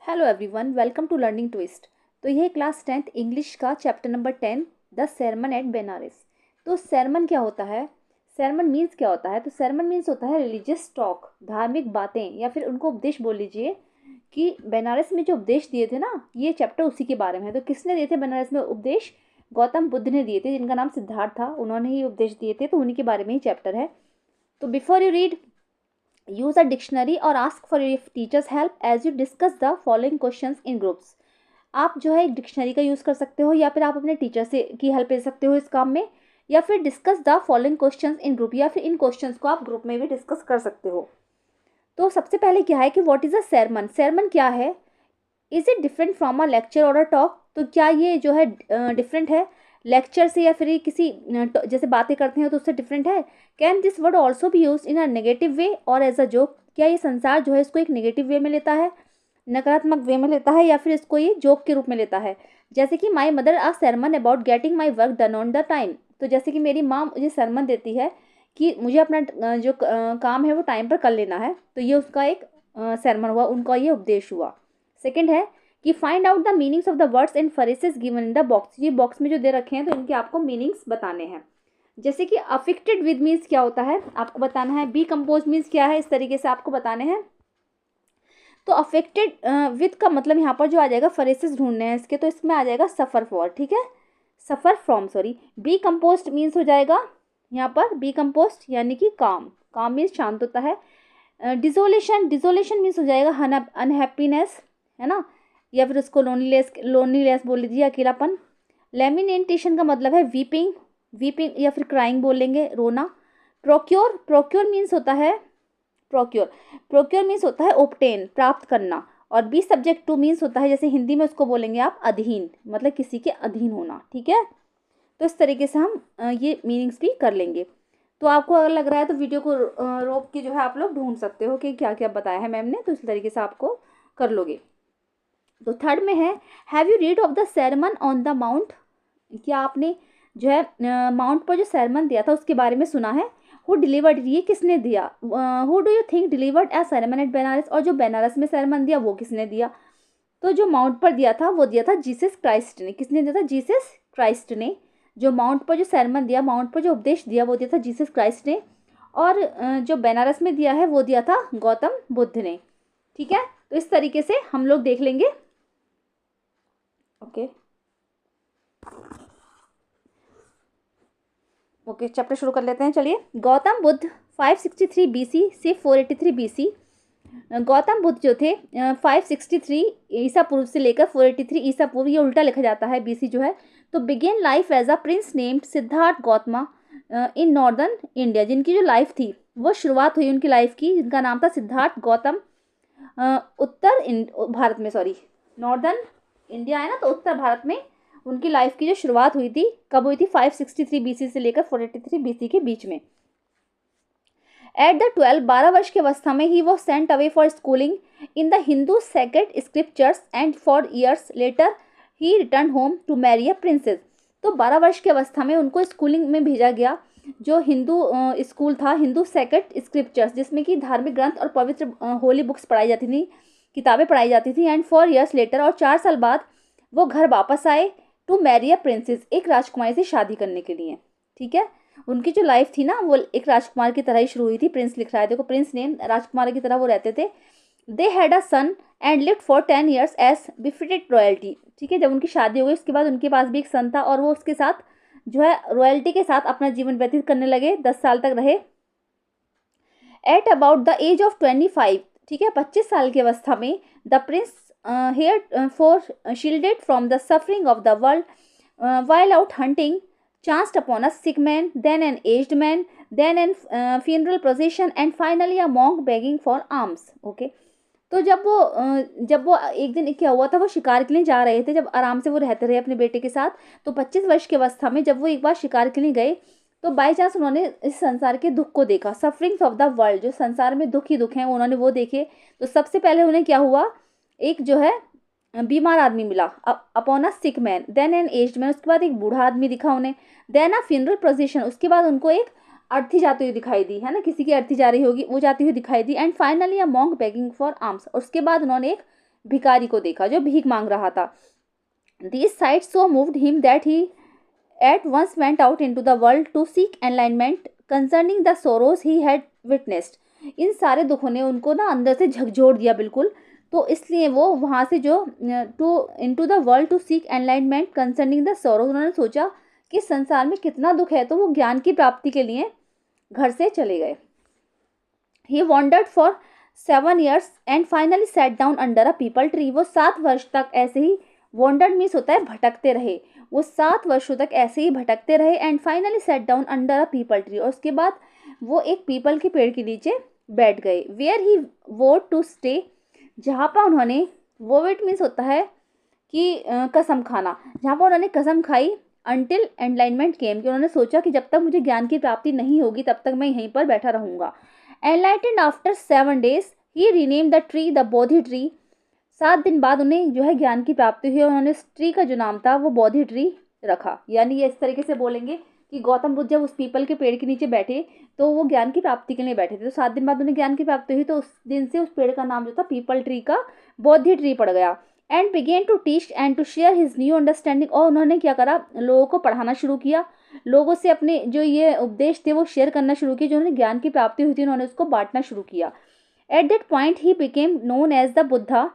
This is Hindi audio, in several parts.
Hello everyone, welcome to learning twist. तो यह क्लास 10th इंग्लिश का chapter number 10 the sermon at Benares. तो sermon क्या होता है? sermon मीन्स क्या होता है? तो sermon मीन्स होता है रिलीजियस टॉक, धार्मिक बातें या फिर उनको उपदेश बोल लीजिए। कि बनारस में जो उपदेश दिए थे ना, ये चैप्टर उसी के बारे में है। तो किसने दिए थे बनारस में उपदेश? गौतम बुद्ध ने दिए थे, जिनका नाम सिद्धार्थ था, उन्होंने ही उपदेश दिए थे। तो उन्हीं के बारे में ही चैप्टर है। तो before you read, use a dictionary or ask for your teacher's help as you discuss the following questions in groups। आप जो है एक डिक्शनरी का यूज़ कर सकते हो या फिर आप अपने टीचर से की हेल्प ले सकते हो इस काम में, या फिर discuss the following questions in group, या फिर इन क्वेश्चंस को आप ग्रुप में भी डिस्कस कर सकते हो। तो सबसे पहले क्या है कि what is a sermon? sermon क्या है? Is it different from a lecture और अ टॉक? तो क्या ये जो है डिफरेंट है लेक्चर से, या फिर ये किसी जैसे बातें करते हैं तो उससे डिफरेंट है? Can this word also be use in a negative way और एज अ जोक? क्या ये संसार जो है इसको एक नेगेटिव वे में लेता है, नकारात्मक वे में लेता है, या फिर इसको ये जोक के रूप में लेता है? जैसे कि my mother a sermon about getting my work done on the time. तो जैसे कि मेरी माँ मुझे सरमन देती है कि मुझे अपना जो काम है वो टाइम पर कर लेना है। तो ये उसका एक सरमन हुआ, उनका ये उपदेश हुआ। सेकंड है कि find out the meanings of the words and phrases given in the box. ये बॉक्स में जो दे रखे हैं तो इनके आपको मीनिंग्स बताने हैं। जैसे कि अफेक्टेड विद मीन्स क्या होता है आपको बताना है, बी कंपोज मीन्स क्या है, इस तरीके से आपको बताने हैं। तो अफेक्टेड विद का मतलब यहाँ पर जो आ जाएगा फ्रेजेस ढूंढने हैं इसके, तो इसमें आ जाएगा सफ़र फॉर, ठीक है, suffer from, sorry. Be composed means हो जाएगा यहाँ पर बी कंपोस्ट यानी कि काम, काम मीन्स शांत होता है। डिजोलेशन, डिजोलेशन मीन्स हो जाएगा अनहैप्पीनेस, है ना, या फिर उसको लोनलीनेस, लोनलीनेस बोल लीजिए, अकेलापन। लेमिनेटेशन का मतलब है वीपिंग, वीपिंग या फिर क्राइंग बोलेंगे, रोना। प्रोक्योर, प्रोक्योर मीन्स होता है प्रोक्योर, प्रोक्योर मीन्स होता है ओब्टेन, प्राप्त करना। और बी सब्जेक्ट टू मीन्स होता है, जैसे हिंदी में उसको बोलेंगे आप अधीन, मतलब किसी के अधीन होना, ठीक है। तो इस तरीके से हम ये मीनिंग्स भी कर लेंगे। तो आपको अगर लग रहा है तो वीडियो को रोक के जो है आप लोग ढूंढ सकते हो कि क्या क्या बताया है मैम ने, तो इस तरीके से आपको कर लोगे। तो थर्ड में है have you read of the sermon on the mount? क्या आपने जो है माउंट पर जो sermon दिया था उसके बारे में सुना है? हु डिलीवर्ड, ये किसने दिया? Who do you think delivered a sermon at Banaras? और जो बनारस में sermon दिया वो किसने दिया? तो जो माउंट पर दिया था वो दिया था जीसस क्राइस्ट ने। किसने दिया था? जीसस क्राइस्ट ने। जो माउंट पर जो sermon दिया, माउंट पर जो उपदेश दिया वो दिया था जीसस क्राइस्ट ने। और जो बनारस में दिया है वो दिया था गौतम बुद्ध ने, ठीक है। तो इस तरीके से हम लोग देख लेंगे। ओके ओके, चैप्टर शुरू कर लेते हैं, चलिए। गौतम बुद्ध 563 बीसी से 483 बीसी। गौतम बुद्ध जो थे 563 ईसा पूर्व से लेकर 483 ईसा पूर्व, ये उल्टा लिखा जाता है बीसी जो है। तो began life as a prince named Siddhartha Gautama in northern India. जिनकी जो लाइफ थी वो शुरुआत हुई उनकी लाइफ की, जिनका नाम था सिद्धार्थ गौतम। भारत में, सॉरी, नॉर्दर्न इंडिया है ना, तो उत्तर भारत में उनकी लाइफ की जो शुरुआत हुई थी, कब हुई थी? 563 बीसी से लेकर 483 बीसी के बीच में। एट द 12 वर्ष की अवस्था में ही वो sent away for schooling in the Hindu sacred scriptures and for years later he return home to marry a princess. तो 12 वर्ष की अवस्था में उनको स्कूलिंग में भेजा गया, जो हिंदू स्कूल था, हिंदू सेक्रेड स्क्रिप्चर्स, जिसमें कि धार्मिक ग्रंथ और पवित्र होली बुक्स पढ़ाई जाती थी, किताबें पढ़ाई जाती थी। एंड 4 ईयर्स लेटर, और 4 साल बाद वो घर वापस आए टू मैरी अ प्रिंसेस, एक राजकुमारी से शादी करने के लिए, ठीक है। उनकी जो लाइफ थी ना वो एक राजकुमार की तरह ही शुरू हुई थी। प्रिंस लिख रहा है, देखो, प्रिंस नेम, राजकुमार की तरह वो रहते थे। They had a son and lived for 10 years as befitted royalty, ठीक है। जब उनकी शादी हो गई उसके बाद उनके पास भी एक सन था, और वो उसके साथ जो है रॉयल्टी के साथ अपना जीवन व्यतीत करने लगे, 10 साल तक रहे। At about the age of 25, ठीक है, 25 साल की अवस्था में, the prince here for shielded from the suffering of the world while out hunting chanced upon a sick man, then an aged man, then an funeral procession, and finally a monk begging for alms. Okay, तो जब वो एक दिन क्या हुआ था, वो शिकार के लिए जा रहे थे, जब आराम से वो रहते रहे अपने बेटे के साथ, तो 25 वर्ष की अवस्था में जब वो एक बार शिकार के लिए गए, तो बाई चांस उन्होंने इस संसार के दुख को देखा, सफरिंग्स ऑफ द वर्ल्ड, जो संसार में दुख ही दुख हैं उन्होंने वो देखे। तो सबसे पहले उन्हें क्या हुआ, एक जो है बीमार आदमी मिला, upon a sick man, then an aged man, उसके बाद एक बूढ़ा आदमी दिखा उन्हें, देन अ फ्यूनरल प्रोसेशन, उसके बाद उनको एक अर्थी जाती हुई दिखाई दी, है ना, किसी की अर्थी जा रही होगी, वो जाती हुई दिखाई दी। And finally a monk begging for arms, और उसके बाद उन्होंने एक भिखारी को देखा जो भीख मांग रहा था। These sights so moved him that he at once went out into the world to seek enlightenment concerning the sorrows he had witnessed. इन सारे दुखों ने उनको ना अंदर से झकझोर दिया बिल्कुल, तो इसलिए वो वहाँ से जो to into the world to seek enlightenment concerning the sorrows, उन्होंने सोचा कि संसार में कितना दुख है, तो वो ज्ञान की प्राप्ति के लिए घर से चले गए। He wandered for 7 years and finally sat down under a peepal tree. वो 7 वर्ष तक ऐसे ही, wandered मीन्स होता है भटकते रहे, वो 7 वर्षों तक ऐसे ही भटकते रहे and finally set down under a people tree, और उसके बाद वो एक पीपल के पेड़ के नीचे बैठ गए। Where he vowed to stay, जहाँ पर उन्होंने, वोट मीन्स होता है कि कसम खाना, जहाँ पर उन्होंने कसम खाई अंटिल एनलाइटमेंट केम, कि उन्होंने सोचा कि जब तक मुझे ज्ञान की प्राप्ति नहीं होगी तब तक मैं यहीं पर बैठा रहूँगा। Enlightened after 7 days he rename the tree the Bodhi tree, 7 दिन बाद उन्हें जो है ज्ञान की प्राप्ति हुई, उन्होंने उस ट्री का जो नाम था वो बोधि ट्री रखा। यानी ये इस तरीके से बोलेंगे कि गौतम बुद्ध जब उस पीपल के पेड़ के नीचे बैठे तो वो ज्ञान की प्राप्ति के लिए बैठे थे, तो 7 दिन बाद उन्हें ज्ञान की प्राप्ति हुई, तो उस दिन से उस पेड़ का नाम जो था पीपल ट्री का बोधि ट्री पड़ गया। And began to teach and to share his new understanding, और उन्होंने क्या करा, लोगों को पढ़ाना शुरू किया, लोगों से अपने जो ये उपदेश थे वो शेयर करना शुरू किए, जो उन्हें ज्ञान की प्राप्ति हुई थी उन्होंने उसको बांटना शुरू किया। At that point he became known as the Buddha,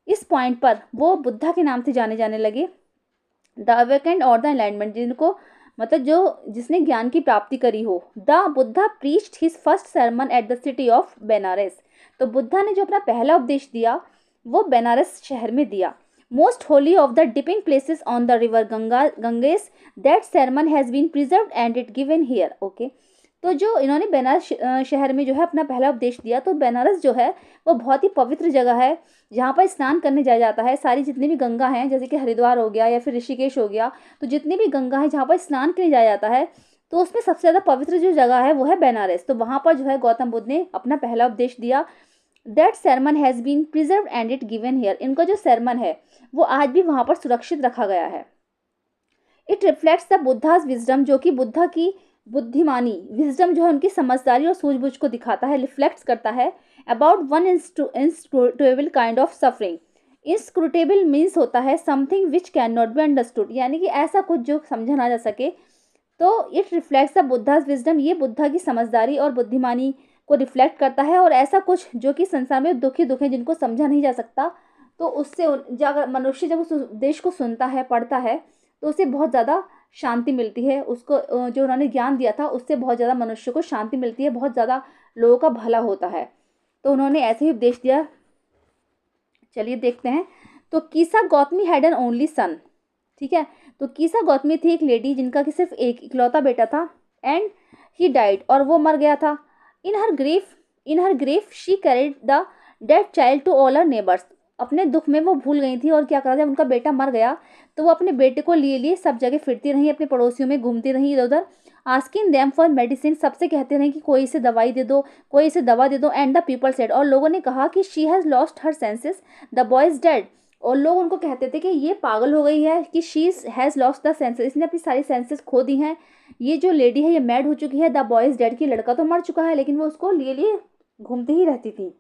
इस पॉइंट पर वो बुद्धा के नाम से जाने जाने लगे। द अवेकेंड और द एनलाइटमेंट, जिनको मतलब जो जिसने ज्ञान की प्राप्ति करी हो। The Buddha preached his first sermon at the city of Benares, तो बुद्धा ने जो अपना पहला उपदेश दिया वो बेनारस शहर में दिया। Most holy of the dipping places on the river Ganges, that sermon has been preserved and it given here. Okay, तो जो इन्होंने बेनारस शहर में जो है अपना पहला उपदेश दिया, तो बेनारस जो है वो बहुत ही पवित्र जगह है जहाँ पर स्नान करने जाया जाता है। सारी जितनी भी गंगा हैं, जैसे कि हरिद्वार हो गया या फिर ऋषिकेश हो गया, तो जितनी भी गंगा हैं जहाँ पर स्नान करने जाया जाता है, तो उसमें सबसे ज़्यादा पवित्र जो जगह है वो है बेनारस। तो वहाँ पर जो है गौतम बुद्ध ने अपना पहला उपदेश दिया। That sermon has been preserve and it given here, इनका जो सरमन है वो आज भी वहाँ पर सुरक्षित रखा गया है। It reflects the Buddha's wisdom, जो कि बुद्धा की बुद्धिमानी, विजडम जो है उनकी समझदारी और सूझबूझ को दिखाता है, रिफ्लेक्ट्स करता है। About one inscrutable kind of suffering, inscrutable means होता है something which can not be understood, यानी कि ऐसा कुछ जो समझा ना जा सके। तो it reflects the Buddha's wisdom, ये बुद्धा की समझदारी और बुद्धिमानी को रिफ्लेक्ट करता है, और ऐसा कुछ जो कि संसार में दुख है जिनको समझा नहीं जा सकता, तो उससे अगर मनुष्य जब उस उपदेश को सुनता है, पढ़ता है, तो उसे बहुत ज़्यादा शांति मिलती है। उसको जो उन्होंने ज्ञान दिया था उससे बहुत ज़्यादा मनुष्य को शांति मिलती है, बहुत ज़्यादा लोगों का भला होता है। तो उन्होंने ऐसे ही उपदेश दिया। चलिए देखते हैं। तो Kisa Gotami had an only son, ठीक है, तो कीसा गौतमी थी एक लेडी जिनका कि सिर्फ एक इकलौता बेटा था, एंड ही डाइड, और वो मर गया था। In her grief she carried the dead child to all her neighbours, अपने दुख में वो भूल गई थी, और क्या करा, जब उनका बेटा मर गया तो वो अपने बेटे को लिए सब जगह फिरती रही, अपने पड़ोसियों में घूमती रही इधर उधर, आस्किंग देम फॉर मेडिसिन, सबसे कहते रहे कि कोई इसे दवाई दे दो, कोई इसे दवा दे दो। एंड द पीपल सेड, और लोगों ने कहा कि she has lost her senses, the boy is dead, और लोग उनको कहते थे कि ये पागल हो गई है, कि she has lost the senses, इसने अपनी सारी सेंसेस खो दी हैं, ये जो लेडी है ये मैड हो चुकी है। द बॉय इज डेड, की लड़का तो मर चुका है लेकिन वो उसको लिए घूमती ही रहती थी।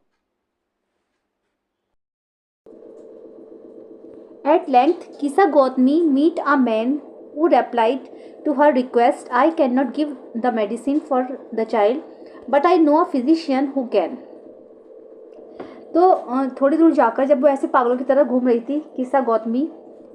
At length, Kisa Gautami meet a man who replied to her request, I cannot give the medicine for the child, but I know a physician who can. तो थोड़ी दूर जाकर जब वो ऐसे पागलों की तरह घूम रही थी, किसा गौतमी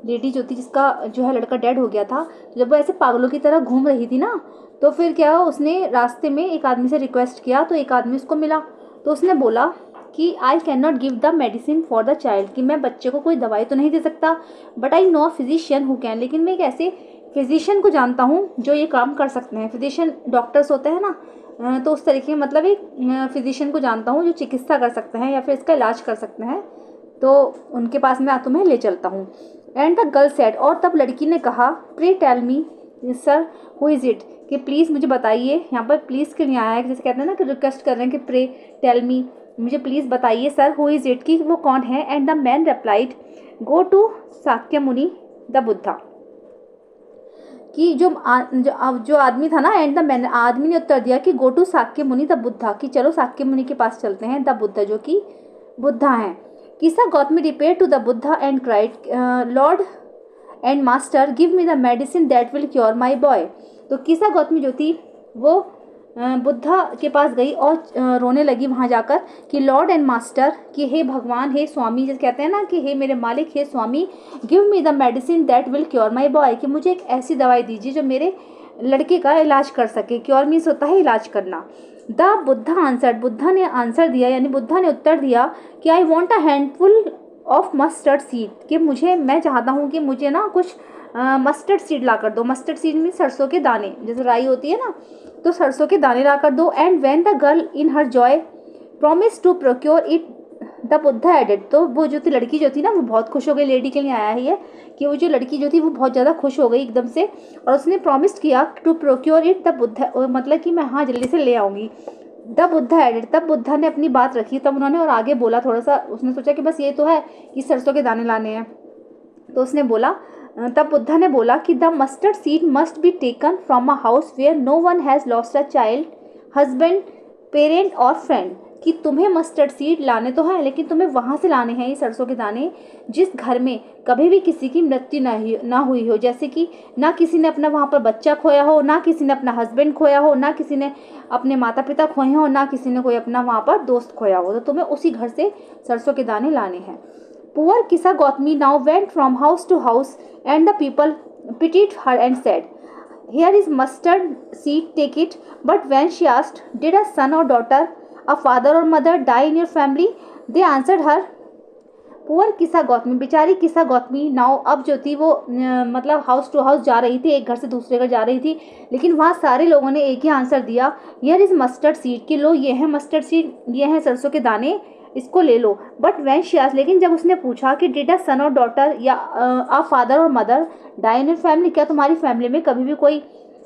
लेडी जो थी जिसका जो है लड़का डेड हो गया था, तो जब वो ऐसे पागलों की तरह घूम रही थी ना, तो फिर क्या, उसने रास्ते में एक आदमी से रिक्वेस्ट किया, तो एक आदमी उसको मिला, तो उसने बोला कि I can not give the medicine for the child, कि मैं बच्चे को कोई दवाई तो नहीं दे सकता, but I know a physician who can, लेकिन मैं एक ऐसे फिजिशियन को जानता हूँ जो ये काम कर सकते हैं। फिजिशियन डॉक्टर्स होते हैं ना, तो उस तरीके मतलब एक फिजिशियन को जानता हूँ जो चिकित्सा कर सकते हैं या फिर इसका इलाज कर सकते हैं, तो उनके पास मैं तुम्हें ले चलता हूँ। एंड द गर्ल सेड, और तब लड़की ने कहा, pray tell me sir who is it, कि प्लीज़ मुझे बताइए, यहाँ पर प्लीज़ के लिए आया है, जैसे कहते हैं ना कि रिक्वेस्ट कर रहे हैं कि प्रे टेल मी, मुझे प्लीज़ बताइए सर हु इज़ इट, कि वो कौन है। And the man replied, go to Sakya muni the Buddha, कि जो आदमी था ना, एंड द मैन, आदमी ने उत्तर दिया कि गो टू साक्य मुनि द बुद्धा, कि चलो साक्य मुनि के पास चलते हैं, द बुद्धा जो कि बुद्धा हैं। Kisa Gotami repair to the Buddha and cried, lord and master give me the medicine that will cure my boy. तो किसा गौतमी जो थी वो बुद्धा के पास गई और रोने लगी वहाँ जाकर कि लॉर्ड एंड मास्टर, कि हे भगवान, हे स्वामी, जैसे कहते हैं ना कि हे मेरे मालिक, हे स्वामी, give me the medicine that will cure my boy, कि मुझे एक ऐसी दवाई दीजिए जो मेरे लड़के का इलाज कर सके। क्योर मीन्स होता है इलाज करना। द बुद्धा आंसर्ड, बुद्धा ने आंसर दिया यानी बुद्धा ने उत्तर दिया कि I want a handful of mustard seed, कि मैं चाहता हूँ कि मुझे ना कुछ मस्टर्ड सीड ला कर दो। मस्टर्ड सीड में सरसों के दाने, जैसे राई होती है ना, तो सरसों के दाने ला कर दो। And when the girl in her joy promise to procure it, the Buddha added, तो वो जो थी लड़की जो थी ना वो बहुत खुश हो गई। लेडी के लिए आया ही है कि वो जो लड़की जो थी वो बहुत ज़्यादा खुश हो गई एकदम से, और उसने प्रॉमिस किया to procure it the Buddha, मतलब कि मैं हाँ जल्दी से ले आऊँगी। द बुद्धा एडेड, तब बुद्धा ने अपनी बात रखी, तब उन्होंने और आगे बोला थोड़ा सा, उसने सोचा कि बस ये तो है कि सरसों के दाने लाने हैं, तो उसने बोला, तब बुद्धा ने बोला कि the mustard seed must be taken from a house where no one has lost a child, husband, parent और फ्रेंड, कि तुम्हें मस्टर्ड सीड लाने तो हैं लेकिन तुम्हें वहाँ से लाने हैं ये सरसों के दाने जिस घर में कभी भी किसी की मृत्यु ना हुई हो, जैसे कि ना किसी ने अपना वहाँ पर बच्चा खोया हो, ना किसी ने अपना हस्बैंड खोया हो, ना किसी ने अपने माता पिता खोए हो, ना किसी ने कोई अपना वहाँ पर दोस्त खोया हो, तो तुम्हें उसी घर से सरसों के दाने लाने हैं। Poor Kisa Gotami now went from house to house and the people pitied her and said, here is mustard seed, take it. But when she asked, did a son or daughter, a father or mother die in your family, they answered her, poor Kisa Gautami, बेचारी किसा गौतमी नाउ, अब जो थी वो मतलब हाउस टू हाउस जा रही थी, एक घर से दूसरे घर जा रही थी, लेकिन वहाँ सारे लोगों ने एक ही आंसर दिया, हियर इज़ मस्टर्ड सीड, कि लो ये है मस्टर्ड सीड, ये हैं सरसों के दाने, इसको ले लो। बट वैन शी आस्क्ड, लेकिन जब उसने पूछा कि डिड अ सन और डॉटर या आ फादर और mother die in your family, क्या तुम्हारी फैमिली में कभी भी कोई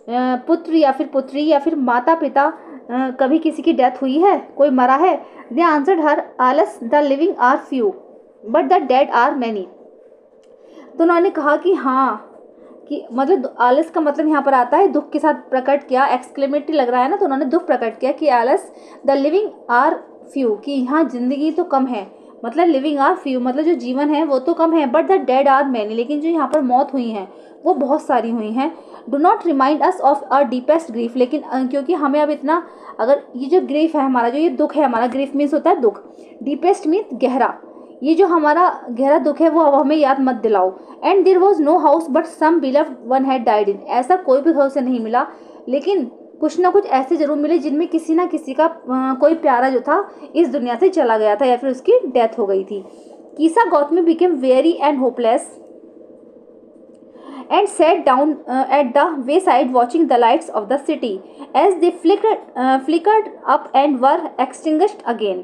पुत्र या फिर पुत्री या फिर माता पिता कभी किसी की डेथ हुई है, कोई मरा है? दे answered her, alas the living are few but the dead are many. तो उन्होंने कहा कि हाँ, कि मतलब आलस का मतलब यहाँ पर आता है दुख के साथ प्रकट किया, एक्सक्लेमेटरी लग रहा है ना, तो उन्होंने दुख प्रकट किया कि आलस द लिविंग आर फ्यू, कि यहाँ जिंदगी तो कम है, मतलब लिविंग आर फ्यू मतलब जो जीवन है वो तो कम है, but the dead are many, लेकिन जो यहाँ पर मौत हुई हैं वो बहुत सारी हुई हैं। Do not remind us of our deepest grief, लेकिन क्योंकि हमें अब इतना, अगर ये जो ग्रीफ है हमारा, जो ये दुख है हमारा, ग्रीफ मीन्स होता है दुख, डीपेस्ट मीन्स गहरा, ये जो हमारा गहरा दुख है वो अब हमें याद मत दिलाओ। And there was no house but some beloved one had died in, ऐसा कोई भी घर से नहीं मिला, लेकिन कुछ ना कुछ ऐसे जरूर मिले जिनमें किसी ना किसी का कोई प्यारा जो था इस दुनिया से चला गया था या फिर उसकी डेथ हो गई थी। किसा Gautami became very and hopeless and sat down at the wayside watching the lights of the city as they flickered up and were extinguished again।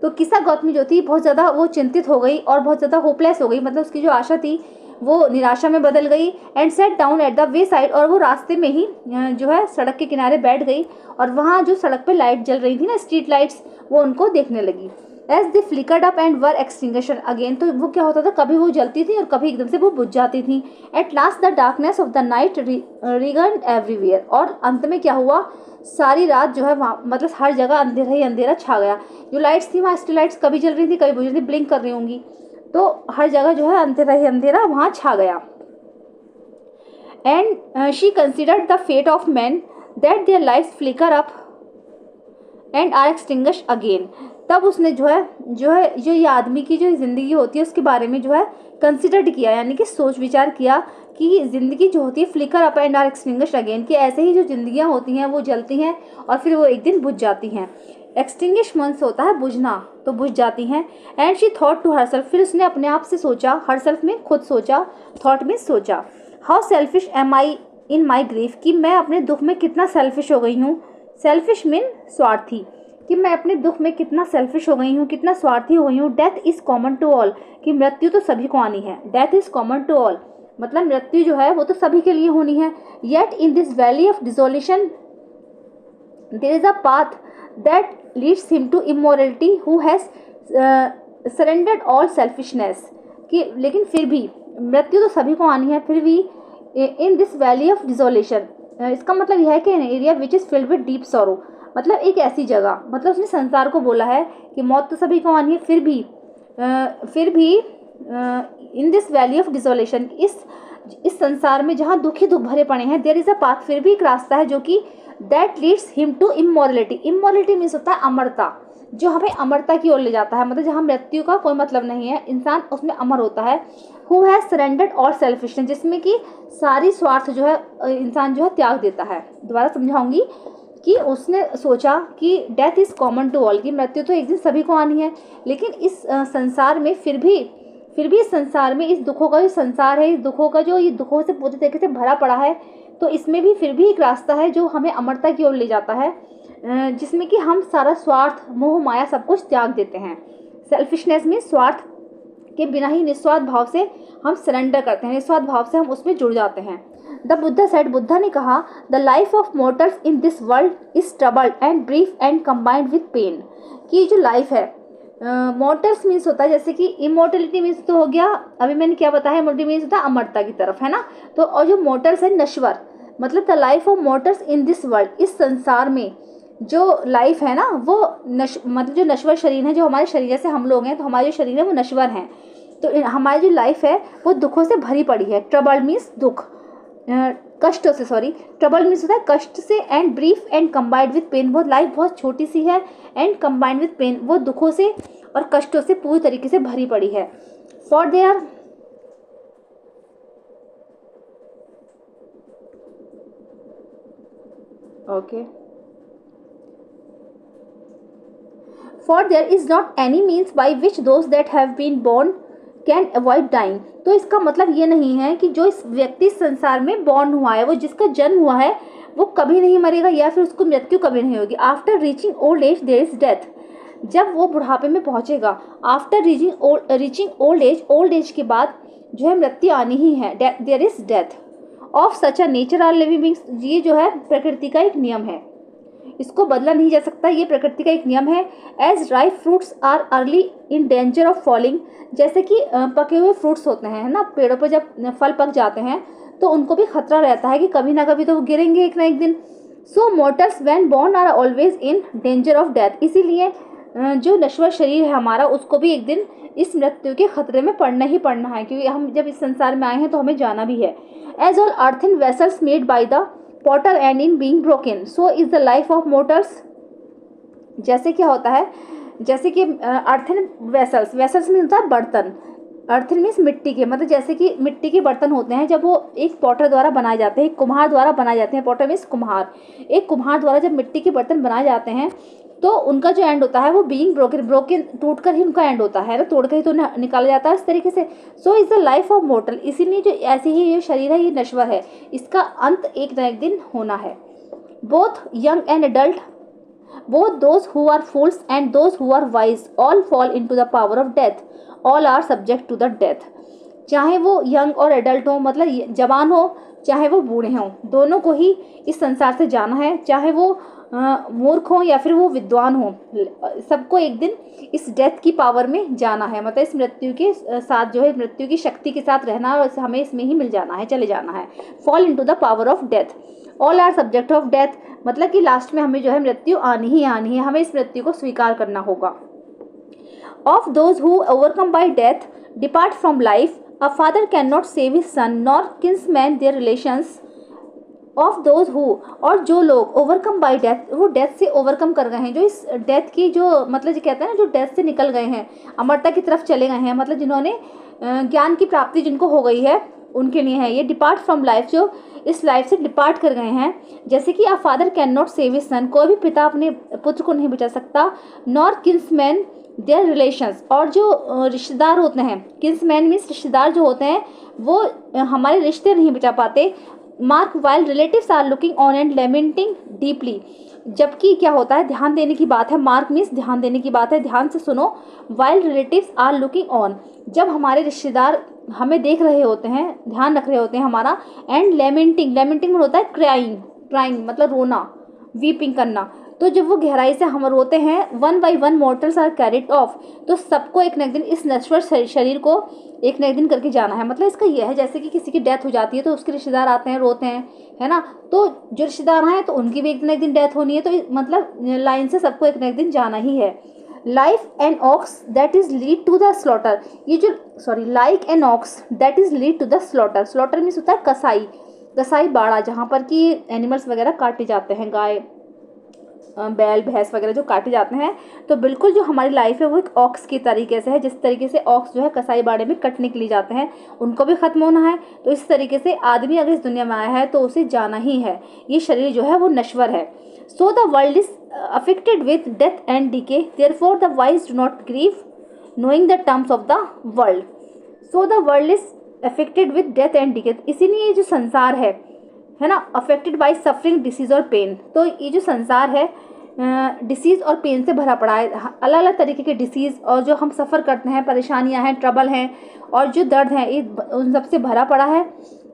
तो किसा गौतमी जो थी बहुत ज़्यादा वो चिंतित हो गई और बहुत ज़्यादा होपलेस हो गई, मतलब उसकी जो आशा थी वो निराशा में बदल गई। And set down at the way side, और वो रास्ते में ही जो है सड़क के किनारे बैठ गई और वहाँ जो सड़क पे लाइट जल रही थी ना, स्ट्रीट लाइट्स, वो उनको देखने लगी। As they flickered up and were extinguished again, तो वो क्या होता था, कभी वो जलती थी और कभी एकदम से वो बुझ जाती थी। At last the darkness of the night reigned everywhere, और अंत में क्या हुआ, सारी रात जो है वहाँ मतलब हर जगह अंधेरा ही अंधेरा छा गया। जो लाइट्स थी वहाँ स्ट्रीट लाइट्स कभी जल रही थी कभी बुझ रही थी, ब्लिंक कर रही होंगी, तो हर जगह जो है अंधेरा ही अंधेरा वहाँ छा गया। And she considered the fate of man that their lights flicker up and are extinguished again. तब उसने जो ये आदमी की जो ज़िंदगी होती है उसके बारे में जो है कंसिडर्ड किया, यानी कि सोच विचार किया कि ज़िंदगी जो होती है flicker up and are extinguished again, कि ऐसे ही जो ज़िंदगियाँ होती हैं वो जलती हैं और फिर वो एक दिन बुझ जाती हैं। एक्सटिंग्विश मीन्स होता है बुझना, तो बुझ जाती हैं। And she thought to herself, फिर उसने अपने आप से सोचा, हरसेल्फ में खुद सोचा, थॉट में सोचा, how selfish am I in my grief, कि मैं अपने दुख में कितना सेल्फिश हो गई हूँ। सेल्फिश मीन स्वार्थी, कि मैं अपने दुख में कितना सेल्फिश हो गई हूँ, कितना स्वार्थी हो गई हूँ। Death is common to all, कि मृत्यु तो सभी को आनी है। Death is common to all मतलब मृत्यु जो है वो तो सभी के लिए होनी है। Yet in this valley of dissolution there is a path that leads him to immortality who has surrendered all selfishness, कि लेकिन फिर भी मृत्यु तो सभी को आनी है, फिर भी इन दिस वैली ऑफ डिसोल्यूशन, इसका मतलब यह है कि an area which is filled with deep sorrow, मतलब एक ऐसी जगह, मतलब उसने संसार को बोला है कि मौत तो सभी को आनी है, फिर भी फिर भी इन दिस वैली ऑफ डिसोलेशन, इस संसार में जहाँ दुख ही दुख भरे पड़े हैं, देयर इज़ अ पाथ, फिर भी एक रास्ता है जो कि that leads him to immortality. Immortality means होता है अमरता, जो हमें अमरता की ओर ले जाता है, मतलब जहाँ मृत्यु का कोई मतलब नहीं है, इंसान उसमें अमर होता है। Who has surrendered all selfishness, जिसमें कि सारी स्वार्थ जो है इंसान जो है त्याग देता है। दोबारा समझाऊंगी कि उसने सोचा कि death is common to all, की मृत्यु तो एक दिन सभी को आनी है, लेकिन इस संसार में फिर भी इस संसार में, इस दुखों का जो संसार है, इस दुखों का जो ये दुखों से पूरी तरीके से भरा पड़ा है, तो इसमें भी फिर भी एक रास्ता है जो हमें अमरता की ओर ले जाता है, जिसमें कि हम सारा स्वार्थ मोह माया सब कुछ त्याग देते हैं। सेल्फिशनेस में स्वार्थ के बिना ही निस्वार्थ भाव से हम सरेंडर करते हैं, निस्वार्थ भाव से हम उसमें जुड़ जाते हैं। द बुद्धा सेड, बुद्धा ने कहा, the life of mortals in this world is troubled and brief and combined with pain, कि जो लाइफ है, मोर्टल्स मीन्स होता है, जैसे कि इमोर्टलिटी मीन्स तो हो गया, अभी मैंने क्या बताया, इमोर्टलिटी मीन्स होता है अमरता की तरफ, है ना। तो और जो मोर्टल्स है नश्वर, मतलब the life of mortals in this world, इस संसार में जो लाइफ है ना वो मतलब जो नश्वर शरीर है, जो हमारे शरीर से हम लोग हैं, तो हमारे जो शरीर है वो नश्वर हैं, तो हमारी जो लाइफ है वो दुखों से भरी पड़ी है। ट्रबल्ड मीन्स दुख, कष्टों से, सॉरी, ट्रबल मीन्स होता है कष्ट से, and brief and combined with pain, वो लाइफ बहुत छोटी सी है, एंड कम्बाइंड विद पेन, वो दुखों से और कष्टों से पूरी तरीके से भरी पड़ी है। For there okay, for there is not any means by which those that have been born can avoid dying, तो इसका मतलब ये नहीं है कि जो इस व्यक्ति संसार में बॉर्न हुआ है, वो जिसका जन्म हुआ है, वो कभी नहीं मरेगा या फिर उसको मृत्यु कभी नहीं होगी। After reaching old age there is death, जब वो बुढ़ापे में पहुंचेगा, आफ्टर रीचिंग ओल्ड एज के बाद जो है मृत्यु आनी ही है, there is death. Of such a nature are living beings, ये जो है प्रकृति का एक नियम है, इसको बदला नहीं जा सकता, ये प्रकृति का एक नियम है। As ripe fruits are early in danger of falling, जैसे कि पके हुए फ्रूट्स होते हैं, है ना, पेड़ों पर जब फल पक जाते हैं तो उनको भी खतरा रहता है कि कभी ना कभी तो वो गिरेंगे एक ना एक दिन। So mortals when born are always in danger of death, इसीलिए जो नश्वर शरीर है हमारा, उसको भी एक दिन इस मृत्यु के खतरे में पड़ना ही पड़ना है, क्योंकि हम जब इस संसार में आए हैं तो हमें जाना भी है। As all earthen vessels made by the potter end in being broken, so is the life of mortals, जैसे क्या होता है, जैसे कि अर्थन वेसल्स, वेसल्स में होता है बर्तन, अर्थन मीन्स मिट्टी के, मतलब जैसे कि मिट्टी के बर्तन होते हैं, जब वो एक पॉटर द्वारा बनाए जाते हैं, एक कुम्हार द्वारा बनाए जाते हैं, पॉटर मीन्स कुम्हार, एक कुम्हार द्वारा जब मिट्टी के बर्तन बनाए जाते हैं तो उनका जो एंड होता है वो बीइंग ब्रोकन टूट कर ही उनका एंड होता है ना, तोड़ कर ही तो निकाला जाता है इस तरीके से। So is the life of mortar, इसीलिए जो ऐसे ही ये शरीर है ये नश्वर है, इसका अंत एक न एक दिन होना है। Both young and adult, both those who are fools and those who are wise all fall into the power of death, all are subject to the death, चाहे वो यंग और एडल्ट हो, मतलब जवान हो चाहे वो बूढ़े हों, दोनों को ही इस संसार से जाना है, चाहे वो मूर्ख हो या फिर वो विद्वान हो, सबको एक दिन इस डेथ की पावर में जाना है, मतलब इस मृत्यु के साथ जो है, मृत्यु की शक्ति के साथ रहना और हमें इसमें ही मिल जाना है, चले जाना है। Fall into the power of death, all are subject of death, मतलब कि लास्ट में हमें जो है मृत्यु आनी ही आनी है, हमें इस मृत्यु को स्वीकार करना होगा। Of those who overcome bye death depart from life, a father can not save his son nor kinsman their relations. Of those who, और जो लोग ओवरकम बाय डेथ, वो डेथ से ओवरकम कर गए हैं, जो इस डेथ की जो मतलब जो कहते हैं ना, जो डेथ से निकल गए हैं, अमरता की तरफ चले गए हैं, मतलब जिन्होंने ज्ञान की प्राप्ति जिनको हो गई है उनके लिए है ये। डिपार्ट फ्रॉम लाइफ, जो इस लाइफ से डिपार्ट कर गए हैं, जैसे कि a father can not save his son, कोई भी पिता अपने पुत्र को नहीं बचा सकता, नॉर किन्समैन देयर रिलेशंस, और जो रिश्तेदार होते हैं, किन्समैन मीन्स रिश्तेदार जो होते हैं, वो हमारे रिश्ते नहीं बचा पाते। Mark while relatives are looking on and lamenting deeply, जबकि क्या होता है, ध्यान देने की बात है, मार्क मीन्स ध्यान देने की बात है, ध्यान से सुनो। While relatives are looking on, जब हमारे रिश्तेदार हमें देख रहे होते हैं, ध्यान रख रहे होते हैं हमारा, एंड लेमेंटिंग, लेमेंटिंग होता है क्राइंग, क्राइंग मतलब रोना, वीपिंग करना, तो जब वो गहराई से हम रोते हैं, one by one mortals are carried off, तो सबको एक न एक दिन इस नश्वर शरीर को एक न एक दिन करके जाना है। मतलब इसका यह है, जैसे कि किसी की डेथ हो जाती है तो उसके रिश्तेदार आते हैं, रोते हैं, है ना, तो जो रिश्तेदार हैं तो उनकी भी एक न एक दिन डेथ होनी है, तो मतलब लाइन से सबको एक न एक दिन जाना ही है। Life an ox that is lead to the slaughter, ये जो like an ox that is lead to the slaughter, slaughter means होता है कसाई, कसाई बाड़ा जहाँ पर कि एनिमल्स वगैरह काटे जाते हैं, गाय बैल भैंस वगैरह जो काटे जाते हैं। तो बिल्कुल जो हमारी लाइफ है वो एक ऑक्स की तरीके से है, जिस तरीके से ऑक्स जो है कसाई बाड़े में कटने के लिए जाते हैं, उनको भी ख़त्म होना है। तो इस तरीके से आदमी अगर इस दुनिया में आया है तो उसे जाना ही है, ये शरीर जो है वो नश्वर है। So the world is affected with death and decay, therefore the wise do not grieve knowing the terms of the world. So the world is affected with death and decay, इसीलिए ये जो संसार है ना, अफेक्टेड बाय सफरिंग, डिसीज और पेन। तो ये जो संसार है डिसीज़ और पेन से भरा पड़ा है, अलग अलग तरीके के डिसीज़ और जो हम सफ़र करते हैं, परेशानियां हैं, ट्रबल हैं और जो दर्द हैं, ये उन सब से भरा पड़ा है।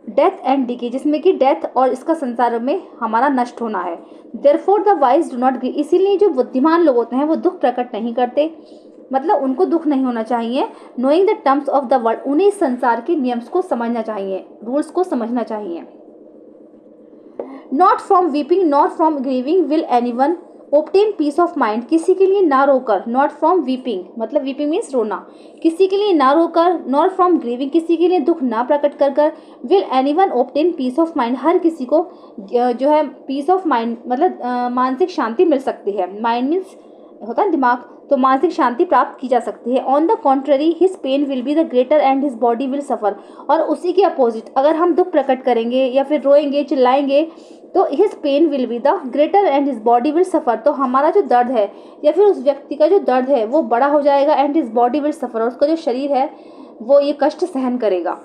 डेथ एंड डिके, जिसमें कि डेथ और इसका संसार में हमारा नष्ट होना है। Therefore the wise do not grieve, इसीलिए जो बुद्धिमान लोग होते हैं वो दुख प्रकट नहीं करते, मतलब उनको दुख नहीं होना चाहिए। Knowing the terms of the world, उन्हें इस संसार के नियम्स को समझना चाहिए, रूल्स को समझना चाहिए। Not from weeping not from grieving will anyone obtain peace of mind, किसी के लिए ना रोकर, नॉट फ्रॉम वीपिंग मतलब वीपिंग मीन्स रोना, किसी के लिए ना रोकर, नॉट फ्रॉम ग्रीविंग किसी के लिए दुख ना प्रकट कर कर, will anyone obtain peace of mind हर किसी को जो है पीस ऑफ माइंड मतलब मानसिक शांति मिल सकती है। माइंड मीन्स होता है दिमाग, तो मानसिक शांति प्राप्त की जा सकती है। On the contrary his pain will be the greater and his body will suffer, और उसी के अपोजिट अगर हम दुख प्रकट करेंगे या फिर रोएंगे चिल्लाएंगे तो his pain will be the greater and his body will suffer, तो हमारा जो दर्द है या फिर उस व्यक्ति का जो दर्द है वो बड़ा हो जाएगा, and his body will suffer, और उसका जो शरीर है वो ये कष्ट सहन करेगा।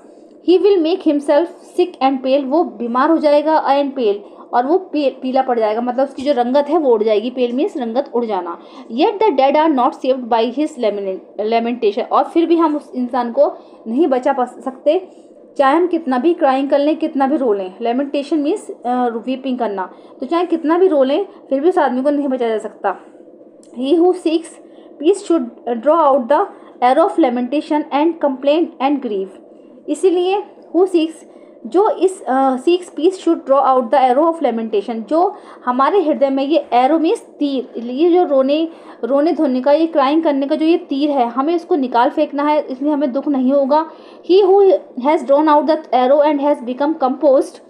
He will make himself sick and pale, वो बीमार हो जाएगा एंड पेल, और वो पीला पड़ जाएगा, मतलब उसकी जो रंगत है वो उड़ जाएगी, पेल मीन्स रंगत उड़ जाना। Yet the dead are not saved by his lamentation, और फिर भी हम उस इंसान को नहीं बचा सकते चाहे हम कितना भी क्राइंग कर लें, कितना भी रो लें। लेमेंटेशन मीन्स वीपिंग करना, तो चाहे कितना भी रो लें फिर भी उस आदमी को नहीं बचा जा सकता। He who seeks peace should draw out the arrow of lamentation and complain and grieve, इसीलिए हु सीक्स जो इस seeks peace should draw out the arrow of lamentation, जो हमारे हृदय में ये एरो मीन्स तीर, ये जो रोने धोने का, ये क्राइंग करने का जो ये तीर है, हमें इसको निकाल फेंकना है, इसलिए हमें दुख नहीं होगा। He who has drawn out the arrow and has become composed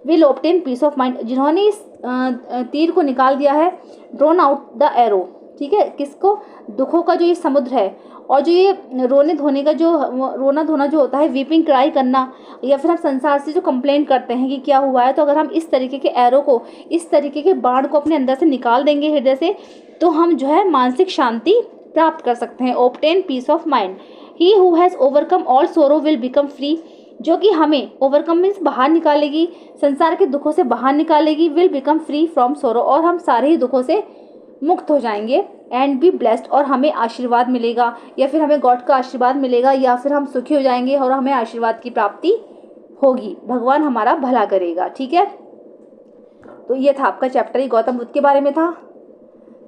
will obtain peace of mind, जिन्होंने इस तीर को निकाल दिया है, ड्रॉन आउट द एरो, ठीक है, किसको, दुखों का जो ये समुद्र है, और जो ये रोने धोने का जो रोना धोना जो होता है, वीपिंग क्राई करना, या फिर हम संसार से जो कंप्लेन करते हैं कि क्या हुआ है, तो अगर हम इस तरीके के एरो को, इस तरीके के बाण को अपने अंदर से निकाल देंगे हृदय से, तो हम जो है मानसिक शांति प्राप्त कर सकते हैं। Obtain peace of mind. He who has overcome all sorrow will become free, जो कि हमें ओवरकम मीन्स बाहर निकालेगी, संसार के दुखों से बाहर निकालेगी, will become free from sorrow, और हम सारे ही दुखों से मुक्त हो जाएंगे। एंड बी ब्लेस्ड, और हमें आशीर्वाद मिलेगा, या फिर हमें गॉड का आशीर्वाद मिलेगा, या फिर हम सुखी हो जाएंगे और हमें आशीर्वाद की प्राप्ति होगी, भगवान हमारा भला करेगा। ठीक है, तो ये था आपका चैप्टर, ये गौतम बुद्ध के बारे में था,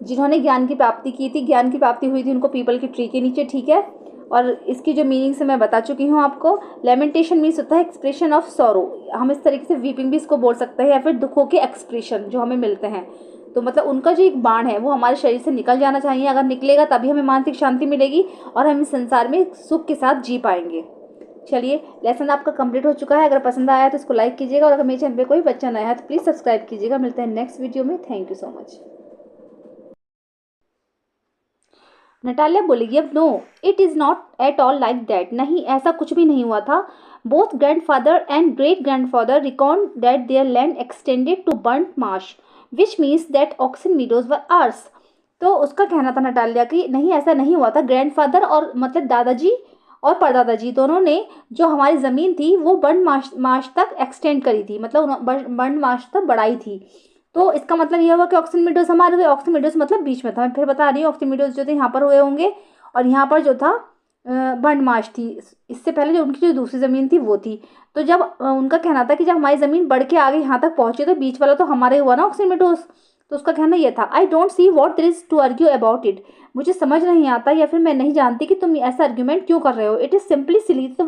जिन्होंने ज्ञान की प्राप्ति की थी, ज्ञान की प्राप्ति हुई थी उनको पीपल की ट्री के नीचे। ठीक है, और इसकी जो मीनिंग से मैं बता चुकी हूँ आपको। लेमेंटेशन मीन्स होता है एक्सप्रेशन ऑफ सॉरो, हम इस तरीके से वीपिंग भी इसको बोल सकते हैं, या फिर दुखों के एक्सप्रेशन जो हमें मिलते हैं। तो मतलब उनका जो एक बाण है वो हमारे शरीर से निकल जाना चाहिए, अगर निकलेगा तभी हमें मानसिक शांति मिलेगी और हम इस संसार में सुख के साथ जी पाएंगे। चलिए, लेसन आपका कंप्लीट हो चुका है। अगर पसंद आया तो इसको लाइक कीजिएगा, और अगर मेरे चैनल पे कोई बच्चा नया है तो प्लीज़ सब्सक्राइब कीजिएगा। मिलते हैं नेक्स्ट वीडियो में। Thank you so much. Natalia बोलेगी अब, no it is not at all like that, नहीं ऐसा कुछ भी नहीं हुआ था। Both grandfather and great grandfather record that their land extended to burnt marsh which means that oxen meadows were ours. तो उसका कहना था नटालिया कि नहीं ऐसा नहीं हुआ था, ग्रैंडफादर और मतलब दादाजी और परदादाजी दोनों ने जो हमारी ज़मीन थी वो बर्न्ट मार्श तक एक्सटेंड करी थी, मतलब बर्न्ट मार्श तक बढ़ाई थी। तो इसका मतलब यह हुआ कि ऑक्सन मीडोज हमारे हुए, ऑक्सन मीडोज मतलब बीच में था। मैं फिर बता रही हूँ, ऑक्सन मीडोज जो थे यहाँ पर हुए होंगे, और यहाँ पर जो था बर्न्ट मार्श थी, इससे पहले जो उनकी जो दूसरी ज़मीन थी वो थी। तो जब उनका कहना था कि जब हमारी ज़मीन बढ़ के आगे यहाँ तक पहुँचे तो बीच वाला तो हमारे हुआ ना ऑक्सन मीडोज। तो उसका कहना यह था, I don't see what there is to argue about it, मुझे समझ नहीं आता या फिर मैं नहीं जानती कि तुम ऐसा आर्ग्यूमेंट क्यों कर रहे हो। इट इज़ सिंपली सिली, तो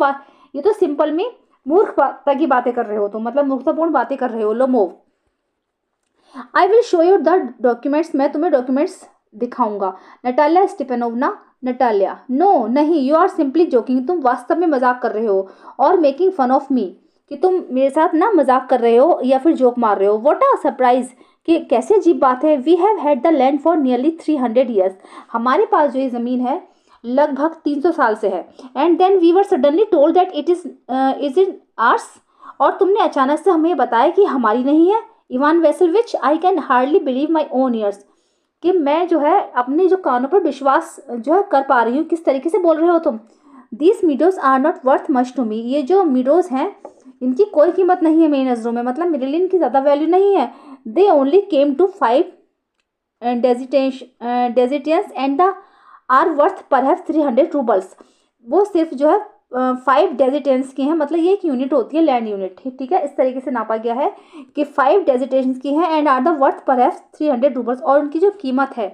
ये तो सिंपल में मूर्खता की बातें कर रहे हो, तो मतलब मूर्खतापूर्ण बातें कर रहे हो। लो मूव, I will show you the documents, मैं तुम्हें डॉक्यूमेंट्स दिखाऊंगा। नटालिया स्टेपेनोवना, नटालिया, नो नहीं, यू आर सिंपली जोकिंग, तुम वास्तव में मजाक कर रहे हो, और मेकिंग फन ऑफ मी, कि तुम मेरे साथ ना मजाक कर रहे हो या फिर जोक मार रहे हो। व्हाट अ सरप्राइज, कि कैसे अजीब बात है। We have had the land for nearly 300 years, हमारे पास जो ये ज़मीन है लगभग 300 साल से है। And then we were suddenly told that is it ours, और तुमने अचानक से हमें बताया कि हमारी नहीं है। Ivan Vassilevitch, I can hardly believe my own ears, कि मैं जो है अपने जो कानों पर विश्वास जो है कर पा रही हूँ। किस तरीके से बोल रहे हो तुम। These meadows are not worth much to me, ये जो मीडोज हैं इनकी कोई कीमत नहीं है मेरी नज़रों में, मतलब मेरे लिए इनकी ज़्यादा वैल्यू नहीं है। They only came to 5 dessiatins and the are worth perhaps 300 roubles, वो सिर्फ जो है 5 डेजिटेंस की हैं, मतलब ये एक यूनिट होती है, लैंड यूनिट, ठीक है, इस तरीके से नापा गया है कि 5 डेजिटेंस की हैं and are the worth perhaps 300 roubles, और उनकी जो कीमत है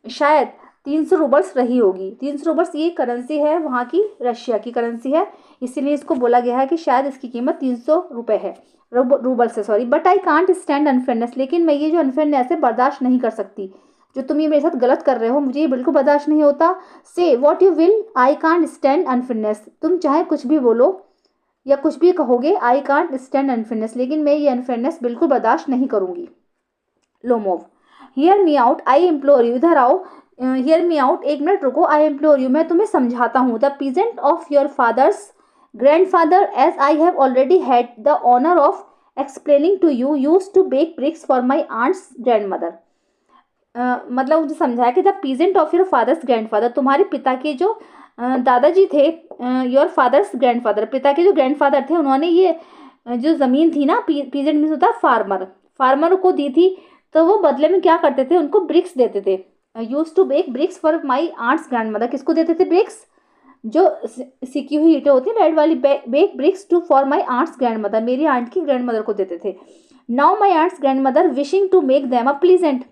शायद 300 रूबल्स रही होगी। 300 रूबल्स ये करेंसी है वहाँ की, रशिया की करेंसी है, इसीलिए इसको बोला गया है कि शायद इसकी कीमत 300 रुपये है, रूबल से, sorry. But I can't stand unfairness, लेकिन मैं ये जो अनफेयरनेस है बर्दाश्त नहीं कर सकती, जो तुम ये मेरे साथ गलत कर रहे हो, मुझे ये बिल्कुल बर्दाश्त नहीं होता। से what you will, I can't stand unfairness, तुम चाहे कुछ भी बोलो या कुछ भी कहोगे, आई कांट स्टैंड अनफेयरनेस, लेकिन मैं ये अनफेयरनेस बिल्कुल बर्दाश्त नहीं करूँगी। Lomov, hear me out, I implore you, इधर आओ, हियर मी आउट, एक मिनट रुको, आई इम्प्लोर यू, मैं तुम्हें समझाता हूँ। The peasant of your father's grandfather, as I have already had the honour of explaining to you, used to bake bricks for my aunt's grandmother. मतलब मुझे समझाया कि the peasant of your father's grandfather, तुम्हारे पिता के जो दादाजी थे, योर फादर्स ग्रैंडफादर, पिता के जो ग्रैंडफादर थे, उन्होंने ये जो ज़मीन थी ना, पीजेंट मीन्स होता है फार्मर, फार्मर को दी थी, तो वो बदले में क्या करते थे, उनको ब्रिक्स देते थे। Used to bake bricks for my aunt's grandmother, किसको देते थे ब्रिक्स, जो सिकी हुई ईंटें होती है रेड वाली, bake bricks to for my aunt's grandmother, मेरी आंट की ग्रैंड मदर को देते थे। Now my aunt's grandmother wishing to make them a pleasant,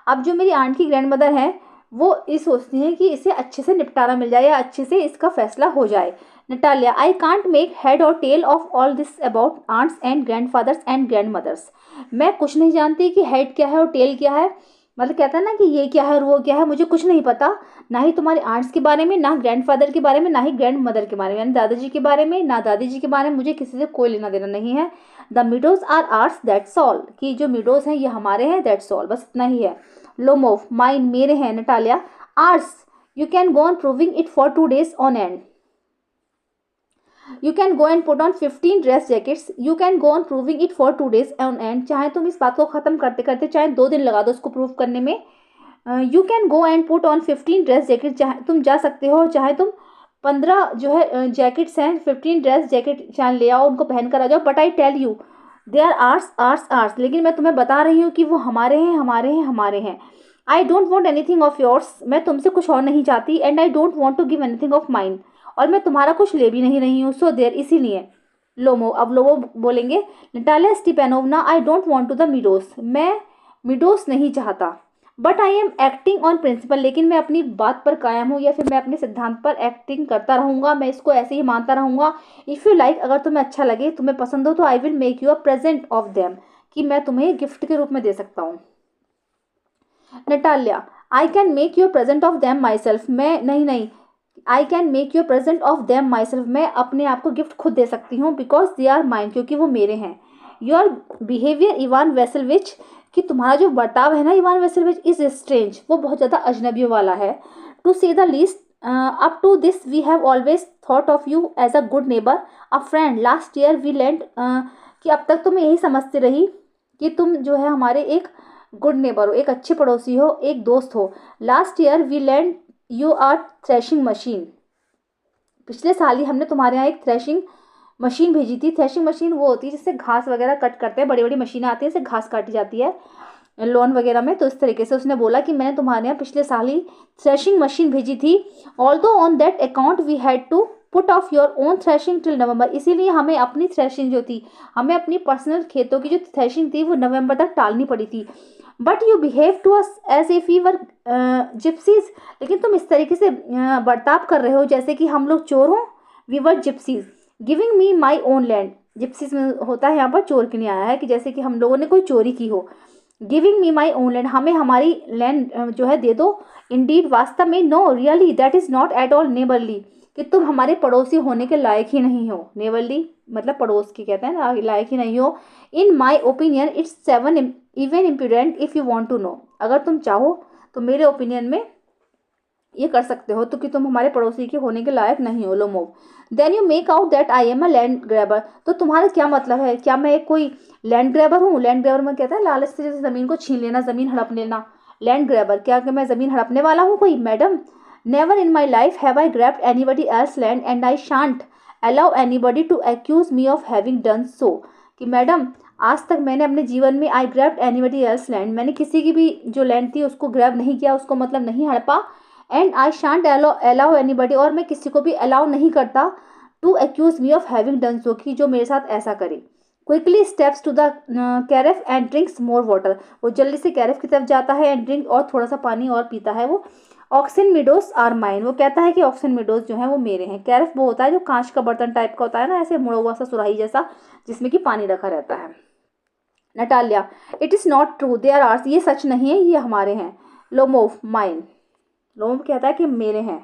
अब जो मेरी आंट की ग्रैंड मदर है वो ये सोचती हैं कि इसे अच्छे से निपटारा मिल जाए या अच्छे से इसका फैसला हो जाए। Natalia, I can't make head or tail of all this about aunts and grandfathers and grandmothers, मैं कुछ नहीं जानती कि हेड क्या है और टेल क्या है, मतलब कहता है ना कि ये क्या है और वो क्या है, मुझे कुछ नहीं पता, ना ही तुम्हारे आंट्स के बारे में, ना ग्रैंडफादर के बारे में, ना ही ग्रैंड मदर के बारे में, यानी दादाजी के बारे में, ना दादी जी के बारे में, मुझे किसी से कोई लेना देना नहीं है। The meadows are ours, that's all, कि जो मिडोज हैं ये हमारे हैं, दैट्स ऑल, बस इतना ही है। लोमोव, माइन, मेरे हैं। Natalia, ours, you can go on proving it for 2 days on and, you can go and put on 15 dress jackets, you can go on proving it for 2 days on and, चाहे तुम इस बात को ख़त्म करते करते चाहे 2 दिन लगा दो उसको प्रूव करने में। You can go and put on 15 dress jacket, चाहे तुम जा सकते हो, चाहे तुम 15 जो है जैकेट्स हैं, 15 ड्रेस जैकेट चाहे ले आओ, उनको पहन कर आ जाओ। But I tell you they are ours ours ours, लेकिन मैं तुम्हें बता रही हूँ कि वो हमारे हैं हमारे हैं हमारे हैं। I don't want anything of yours, मैं तुमसे कुछ और नहीं चाहती, and I don't want to give anything of mine, और मैं तुम्हारा कुछ ले भी नहीं रही हूँ, सो देर, इसीलिए। लोमो, अब लोमो बोलेंगे, Natalia Stepanovna, I don't want to the meadows, मैं मिडोस नहीं चाहता। But I am acting on principle, लेकिन मैं अपनी बात पर कायम हूँ, या फिर मैं अपने सिद्धांत पर एक्टिंग करता रहूँगा, मैं इसको ऐसे ही मानता रहूँगा। इफ़ यू लाइक, अगर तुम्हें अच्छा लगे, तुम्हें पसंद हो, तो I will make you a present of them, कि मैं तुम्हें गिफ्ट के रूप में दे सकता हूँ। Natalia, I can make you present of them myself, मैं नहीं नहीं, I can make you present of them myself, मैं अपने आप को गिफ्ट खुद दे सकती हूँ, बिकॉज दे आर माइन, क्योंकि वो मेरे हैं। योर बिहेवियर इवान वेसलविच, कि तुम्हारा जो बर्ताव है ना इवान वेसलविच, इज स्ट्रेंज, वो बहुत ज़्यादा अजनबियों वाला है। To say the least, up to this we have always thought of you as a good neighbour, a friend, last year we lend, कि अब तक तुम यही समझती रही कि तुम जो है हमारे एक गुड नेबर हो, एक अच्छे पड़ोसी हो, एक दोस्त हो। Last year we lend you our threshing machine, पिछले साल ही हमने तुम्हारे यहाँ एक थ्रेशिंग मशीन भेजी थी। थ्रेशिंग मशीन वो होती है जिससे घास वगैरह कट करते हैं, बड़ी बड़ी मशीनें आती हैं, इससे घास काटी जाती है लॉन वगैरह में, तो इस तरीके से उसने बोला कि मैंने तुम्हारे यहाँ पिछले साल ही थ्रेशिंग मशीन भेजी थी। Although on that account we had to put off your own threshing till November, इसीलिए हमें अपनी थ्रेशिंग जो थी, हमें अपनी पर्सनल खेतों की जो थ्रेशिंग थी वो नवंबर तक टालनी पड़ी थी। But you behave to us as if we were gypsies, लेकिन तुम इस तरीके से बर्ताव कर रहे हो जैसे कि हम लोग चोर हों। We were gypsies giving me my own land, gypsies में होता है यहाँ पर चोर के लिए आया है, कि जैसे कि हम लोगों ने कोई चोरी की हो। Giving me my own land, हमें हमारी लैंड जो है दे दो। इंडीड, वास्तव में। No really, that is not at all neighbourly, कि तुम हमारे पड़ोसी होने के लायक ही नहीं हो। नेबरली मतलब पड़ोस की कहते हैं ना, लायक ही नहीं हो। In my opinion it's seven even imprudent if you want to know, अगर तुम चाहो तो मेरे ओपिनियन में ये कर सकते हो तो कि तुम हमारे पड़ोसी के होने के लायक नहीं हो। लो move, then you make out that I am a land grabber, तो तुम्हारा क्या मतलब है, क्या मैं एक कोई लैंड ग्रैबर हूँ? लैंड ग्रैबर में कहता है लालच से जैसे ज़मीन को छीन लेना, ज़मीन हड़प लेना। लैंड ग्रैबर, क्या कि मैं ज़मीन हड़पने वाला हूँ कोई? Madam, never in my life have I grabbed anybody else land and I shan't allow anybody to accuse me of having done so, कि मैडम आज तक मैंने अपने जीवन में I grabbed anybody else land, मैंने किसी की भी जो लैंड थी उसको ग्रैब नहीं किया, उसको मतलब नहीं हड़पा। And I shan't allow anybody, और मैं किसी को भी अलाउ नहीं करता to accuse me of having done so, कि जो मेरे साथ ऐसा करे। Quickly steps to the carafe and drinks more water, वो जल्दी से कैरेफ की तरफ जाता है एंड ड्रिंक, और थोड़ा सा पानी और पीता है वो। ऑक्सिन मिडोज आर माइन, वो कहता है कि ऑक्सिन मिडोज जो है वो मेरे हैं। कैरेफ वो होता है जो कांच का बर्तन टाइप का होता है ना, ऐसे मुड़ा हुआ सा सुराही जैसा, जिसमें कि पानी रखा रहता है। Natalia, it is not true, they are ours, ये सच नहीं है, ये हमारे हैं। लोमोव, माइन, लोमोव कहता है कि मेरे हैं,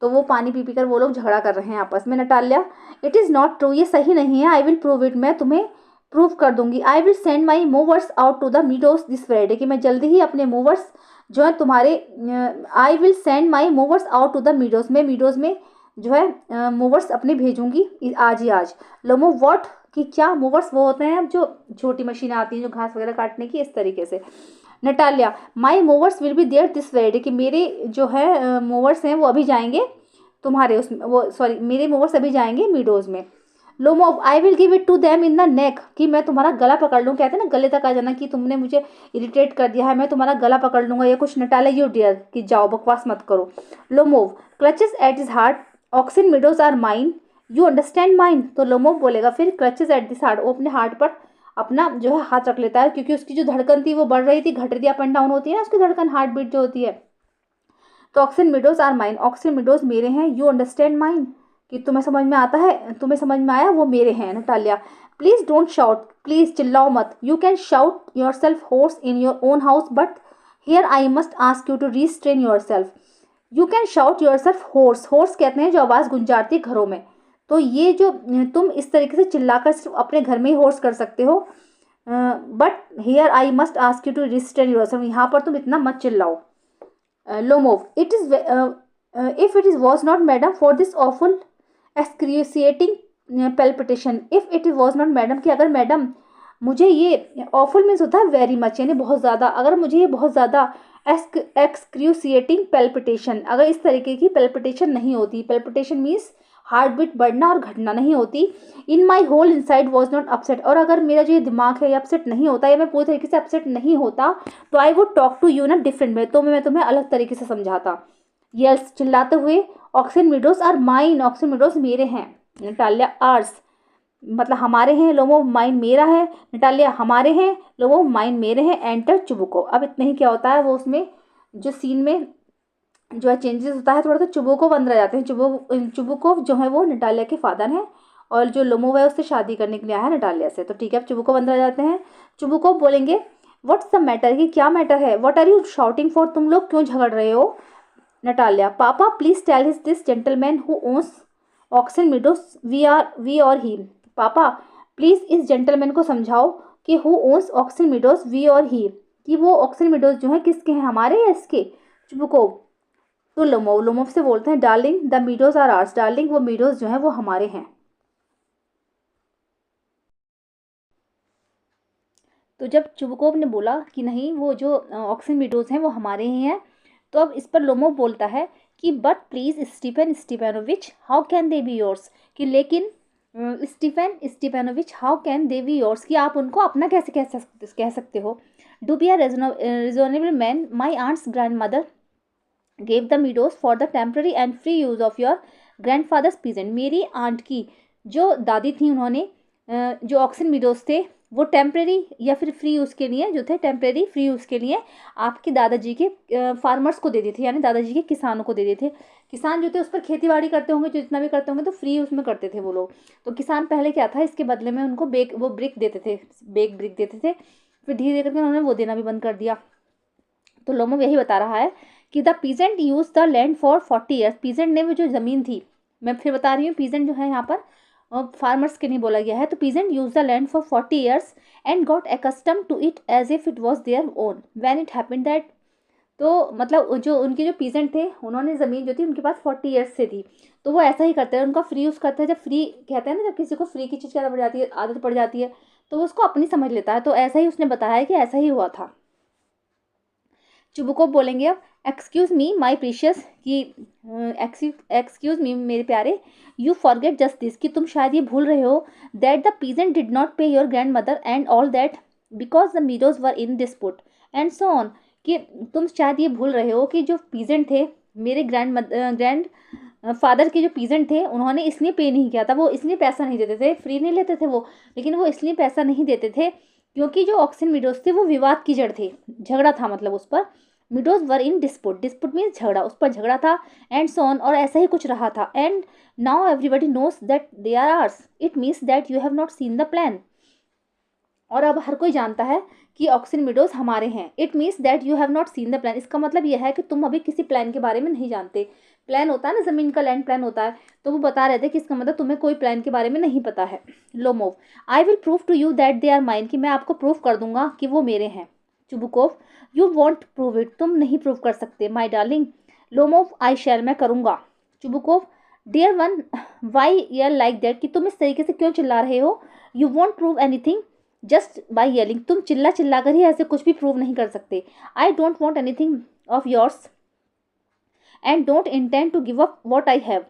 तो वो पानी पी पी कर वो लोग झगड़ा कर रहे हैं आपस में। Natalia, it is not true, ये सही नहीं है। आई विल प्रूव इट, मैं तुम्हें प्रूव कर दूंगी। I will send my movers out to the meadows this Friday, कि मैं जल्दी ही अपने मूवर्स जो है तुम्हारे, I will send my movers out to the meadows, मैं मीडोज में जो है मूवर्स अपने भेजूंगी आज ही आज। लोमो, वॉट, कि क्या? मूवर्स वो होते हैं जो छोटी मशीनें आती हैं जो घास वगैरह काटने की, इस तरीके से। Natalia, my movers will be there this Friday, कि मेरे जो है मूवर्स हैं वो अभी जाएंगे तुम्हारे उसमें, वो सॉरी मेरे मूवर्स अभी जाएंगे मीडोज में। Lomov, I will give it to them in the neck, कि मैं तुम्हारा गला पकड़ लूँ, कहते हैं ना गले तक आ जाना, कि तुमने मुझे इरिटेट कर दिया है, मैं तुम्हारा गला पकड़ लूंगा या कुछ। नटालिया, यू डियर, कि जाओ बकवास मत करो। Lomov clutches at his heart, oxen meadows are mine, you understand mine, तो लोमोव बोलेगा फिर क्लचेस एट दिस हार्ट, वो अपने हार्ट पर अपना जो है हाथ रख लेता है, क्योंकि उसकी जो धड़कन थी वो बढ़ रही थी, घट रही थी, अप एंड डाउन होती है ना उसकी धड़कन, हार्ट बीट जो होती है। तो oxen meadows are mine, oxen meadows मेरे हैं। यू अंडरस्टैंड माइन, कि तुम्हें समझ में आता है, तुम्हें समझ में आया, वो मेरे हैं। Natalia, please don't shout, please चिल्लाओ मत। You can shout yourself hoarse in your own house, but here I must ask you to restrain yourself. You can shout yourself hoarse, hoarse कहते हैं जो आवाज़ गुंजारती है घरों में, तो ये जो तुम इस तरीके से चिल्लाकर सिर्फ अपने घर में ही होर्स कर सकते हो। But here I must ask you to restrain yourself, यहाँ पर तुम इतना मत चिल्लाओ। Lomov, it is if it is was not madam for this awful excruciating palpitation, if it was not madam, कि अगर मैडम मुझे ये ऑफुल मीन्स होता है वेरी मच, यानी बहुत ज़्यादा, अगर मुझे ये बहुत ज़्यादा एक्सक्रूसिएटिंग पेल्पिटेशन, अगर इस तरीके की पेल्पिटेशन नहीं होती, पेल्पिटेशन मीन्स हार्ट बीट बढ़ना और घटना नहीं होती। In my whole inside was not upset, और अगर मेरा जो ये दिमाग है ये अपसेट नहीं होता, या मैं पूरी तरीके से अपसेट नहीं होता, तो I would talk to you in a different way, तो मैं तुम्हें अलग तरीके से समझाता। यस, चिल्लाते हुए, oxen meadows are mine, oxen meadows मेरे हैं। नटालिया, आर्स मतलब हमारे हैं। लोमो, माइन मेरा है। नटालिया, हमारे हैं। लोमो, माइन मेरे हैं। एंटर चुबुको, अब इतना ही क्या होता है वो उसमें जो सीन में जो है चेंजेस होता है थोड़ा सा, चुबुकोव अंदर आ जाते हैं। चुबुकोव जो है वो नटालिया के फादर हैं, और जो लोमोव है उससे शादी करने के लिए आया है नटालिया से, तो ठीक है अब चुबुकोव अंदर आ जाते हैं। चुबुकोव बोलेंगे, व्हाट्स द मैटर, कि क्या मैटर है, what are you shouting for, तुम लोग क्यों झगड़ रहे हो। Natalia, papa please tell his this gentleman who owns Oxen Meadows we or he, papa please इस जेंटलमैन को समझाओ कि who owns Oxen Meadows we or he, कि वो ऑक्सिन मिडोस जो है किसके हैं, हमारे या इसके। चुबुकोव, तो लोमोव, लोमोव से बोलते हैं, darling the meadows are ours, darling वो मीडोज जो है वो हमारे हैं। तो जब चुबुकोव ने बोला कि नहीं वो जो ऑक्सिन मीडोज हैं वो हमारे ही हैं, तो अब इस पर लोमोव बोलता है कि but please Stephen Stephanovich how can they be yours, कि लेकिन Stephen Stephanovich how can they be yours, कि आप उनको अपना कैसे कह सकते हो। Do be a reasonable man, my aunt's grandmother gave the meadows for the temporary and free use of your grandfather's peasant, मेरी आंट की जो दादी थी उन्होंने जो ऑक्सिन मीडोज थे वो टेम्प्रेरी या फिर फ्री यूज़ के लिए जो थे, टेम्प्रेरी फ्री यूज़ के लिए आपके दादाजी के फार्मर्स को दे दिए थे, यानी दादाजी के किसानों को दे दिए थे। किसान जो थे उस पर खेती बाड़ी करते होंगे, जो जितना भी करते होंगे तो फ्री यूज़ में करते थे वो लोग। तो किसान पहले क्या था, इसके बदले में उनको वो ब्रिक देते थे, बेक ब्रिक देते थे, फिर धीरे करके उन्होंने वो देना भी बंद कर दिया। तो लोमोव यही बता रहा है कि the peasant use the land for 40 years. Peasant ने वो जो ज़मीन थी, मैं फिर बता रही हूँ, पीजेंट जो है यहाँ पर फार्मर्स के नहीं बोला गया है। तो peasant use the land for 40 years and got accustomed to it as if it was their own when it happened that. तो मतलब जो उनके जो पीजेंट थे, उन्होंने ज़मीन जो थी उनके पास 40 ईयर्स से थी, तो वो ऐसा ही करते हैं, उनका फ्री यूज़ करते हैं। जब फ्री कहते हैं ना, जब किसी को फ्री की चीज़ की आदत पड़ जाती है तो वो उसको अपनी समझ लेता है। तो ऐसा ही उसने बताया है कि ऐसा ही हुआ था। चुबुको बोलेंगे अब, एक्सक्यूज़ मी माई प्रीशियस, कि एक्सक्यूज़ मी मेरे प्यारे, यू फॉरगेट जस्ट दिस, कि तुम शायद ये भूल रहे हो, that the peasant did not pay your grandmother and all that because the meadows were in dispute and so on. कि तुम शायद ये भूल रहे हो कि जो पीजेंट थे, मेरे ग्रैंड फादर के जो पीजेंट थे, उन्होंने इसलिए पे नहीं किया था, वो इसलिए पैसा नहीं देते थे, फ्री नहीं लेते थे वो, लेकिन वो इसलिए पैसा नहीं देते थे क्योंकि जो ऑक्सिन मीडोज थे वो विवाद की जड़ थे, झगड़ा था मतलब उस पर। Meadows were in dispute, dispute means झगड़ा, उस पर झगड़ा था, एंड सो ऑन, और ऐसा ही कुछ रहा था। And now everybody knows that they are ours, it means that you have not seen the plan. और अब हर कोई जानता है कि ऑक्सिन मीडोज हमारे हैं। It means that you have not seen the plan, इसका मतलब यह है कि तुम अभी किसी प्लान के बारे में नहीं जानते। प्लान होता है ना, ज़मीन का लैंड प्लान होता है, तो वो बता रहे थे कि इसका मतलब तुम्हें कोई प्लान के बारे में नहीं पता है। Lomov, I will prove to you that they are mine, कि मैं आपको प्रूव कर दूंगा कि वो मेरे हैं। Chubukov, you won't prove it, तुम नहीं प्रूव कर सकते। My darling. Lomov, I shall, मैं करूँगा। Chubukov, dear one, why you're like that, कि तुम इस तरीके से क्यों चिल्ला रहे हो। You won't prove anything just by yelling, तुम चिल्ला चिल्ला कर ही ऐसे कुछ भी प्रूव नहीं कर सकते। I don't want anything of yours and don't intend to give up what I have.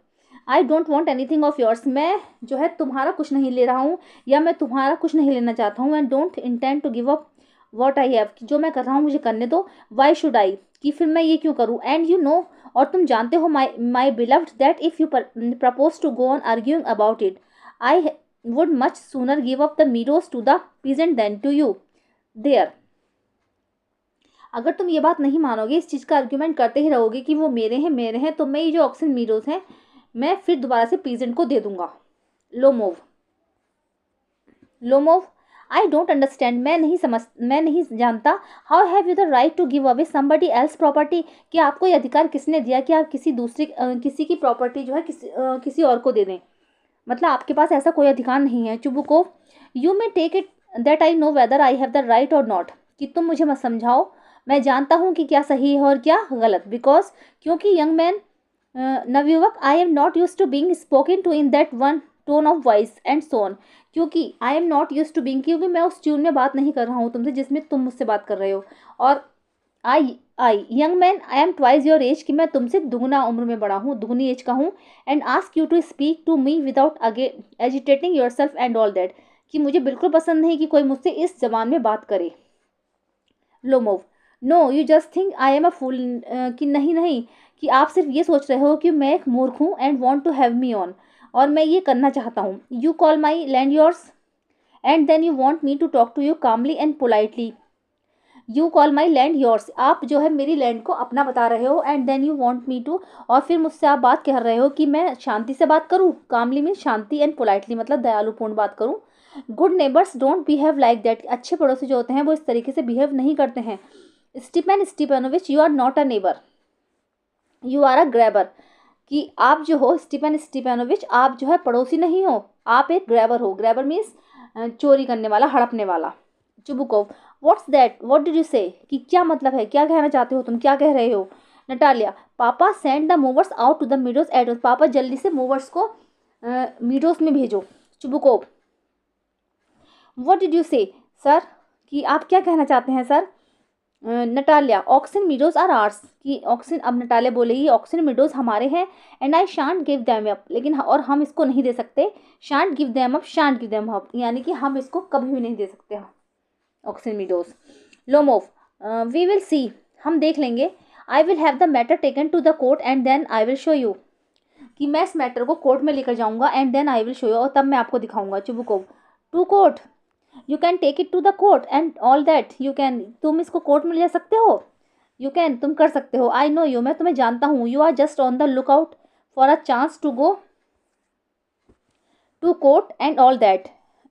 I don't want anything of yours, मैं जो है तुम्हारा कुछ नहीं ले रहा हूँ, या मैं तुम्हारा कुछ नहीं लेना चाहता हूँ। And don't intend to give up what I have, जो मैं कर रहा हूँ मुझे करने दो। वाई शुड आई, कि फिर मैं ये क्यों करूँ। एंड यू नो, और तुम जानते हो my beloved, that if you propose to go on arguing about it, I would much sooner give up the meadows to the peasant than to you there। अगर तुम ये बात नहीं मानोगे, इस चीज़ का आर्ग्यूमेंट करते ही रहोगे कि वो मेरे हैं, तो मैं ये जो ऑक्सिन मीडोज हैं, मैं फिर दोबारा से पीजेंट को दे दूंगा। Lomov, Lomov, I don't understand, मैं नहीं जानता। How have you the right to give away somebody else property, कि आपको ये अधिकार किसने दिया कि आप किसी की प्रॉपर्टी जो है किसी और को दे दें। मतलब आपके पास ऐसा कोई अधिकार नहीं है। Chubukov, you may take it that I know whether I have the right or not, कि तुम मुझे मत समझाओ, मैं जानता हूँ कि क्या सही है और क्या गलत। बिकॉज, क्योंकि यंग मैन, नवयुवक, I am not use to being spoken to in that one tone of voice and son, क्योंकि I am not use to being, क्योंकि मैं उस ट्यून में बात नहीं कर रहा हूँ तुमसे जिसमें तुम मुझसे बात कर रहे हो। और I young man, I am twice your age, कि मैं तुमसे दुगना उम्र में बड़ा हूँ, दुगनी एज का हूँ। And ask you to speak to me without again agitating yourself and all that, कि मुझे बिल्कुल पसंद नहीं कि कोई मुझसे इस जबान में बात करे। Lomov, no you just think I am a fool, कि नहीं, कि आप सिर्फ ये सोच रहे हो कि मैं एक मूर्ख हूँ, and want to have me on, और मैं ये करना चाहता हूँ। You call my land yours and then you want me to talk to you calmly and politely. You call my land yours, आप जो है मेरी लैंड को अपना बता रहे हो, and then you want me to, और फिर मुझसे आप बात कह रहे हो कि मैं शांति से बात करूँ। कामली मीन शांति, एंड पोलाइटली मतलब दयालुपूर्ण बात करूँ। Good neighbours don't behave like that, अच्छे पड़ोसी जो होते हैं वो इस तरीके से बिहेव नहीं करते हैं। Stephen Stephanovich, you are not a neighbour, you are a grabber, कि आप जो हो स्टीफन स्टीफेनोविच, आप जो है पड़ोसी नहीं हो, आप एक ग्रैबर हो। ग्रैबर मीन्स चोरी करने वाला, हड़पने वाला। Chubukov, what's that, what did you से, कि क्या मतलब है, क्या कहना चाहते हो तुम, क्या कह रहे हो। Natalia, papa send the movers out to the meadows at, पापा जल्दी से मूवर्स को मीडोज में भेजो। Chubukov, what did you say sir, कि आप क्या कहना चाहते हैं sir. Natalia, oxen meadows are ours, कि ऑक्सिन, अब नटालिया बोलेगी ऑक्सिन मीडोज हमारे हैं। And I shan't give them up, लेकिन और हम इसको नहीं दे सकते। Shan't give them up, shan't give them up, यानी कि हम इसको कभी भी नहीं दे सकते oxen meadows. Lomov, we will see, हम देख लेंगे। I will have the matter taken to the court and then I will show you, कि मैं इस मैटर को कोर्ट में लेकर जाऊंगा, and then I will show you, और तब मैं आपको दिखाऊंगा। Chubukov, to court, you can take it to the court and all that, you can, तुम इसको कोर्ट में ले जा सकते हो। यू कैन, तुम कर सकते हो। आई नो यू, मैं तुम्हें जानता हूँ। You are just on the look out for a chance to go to court and all that,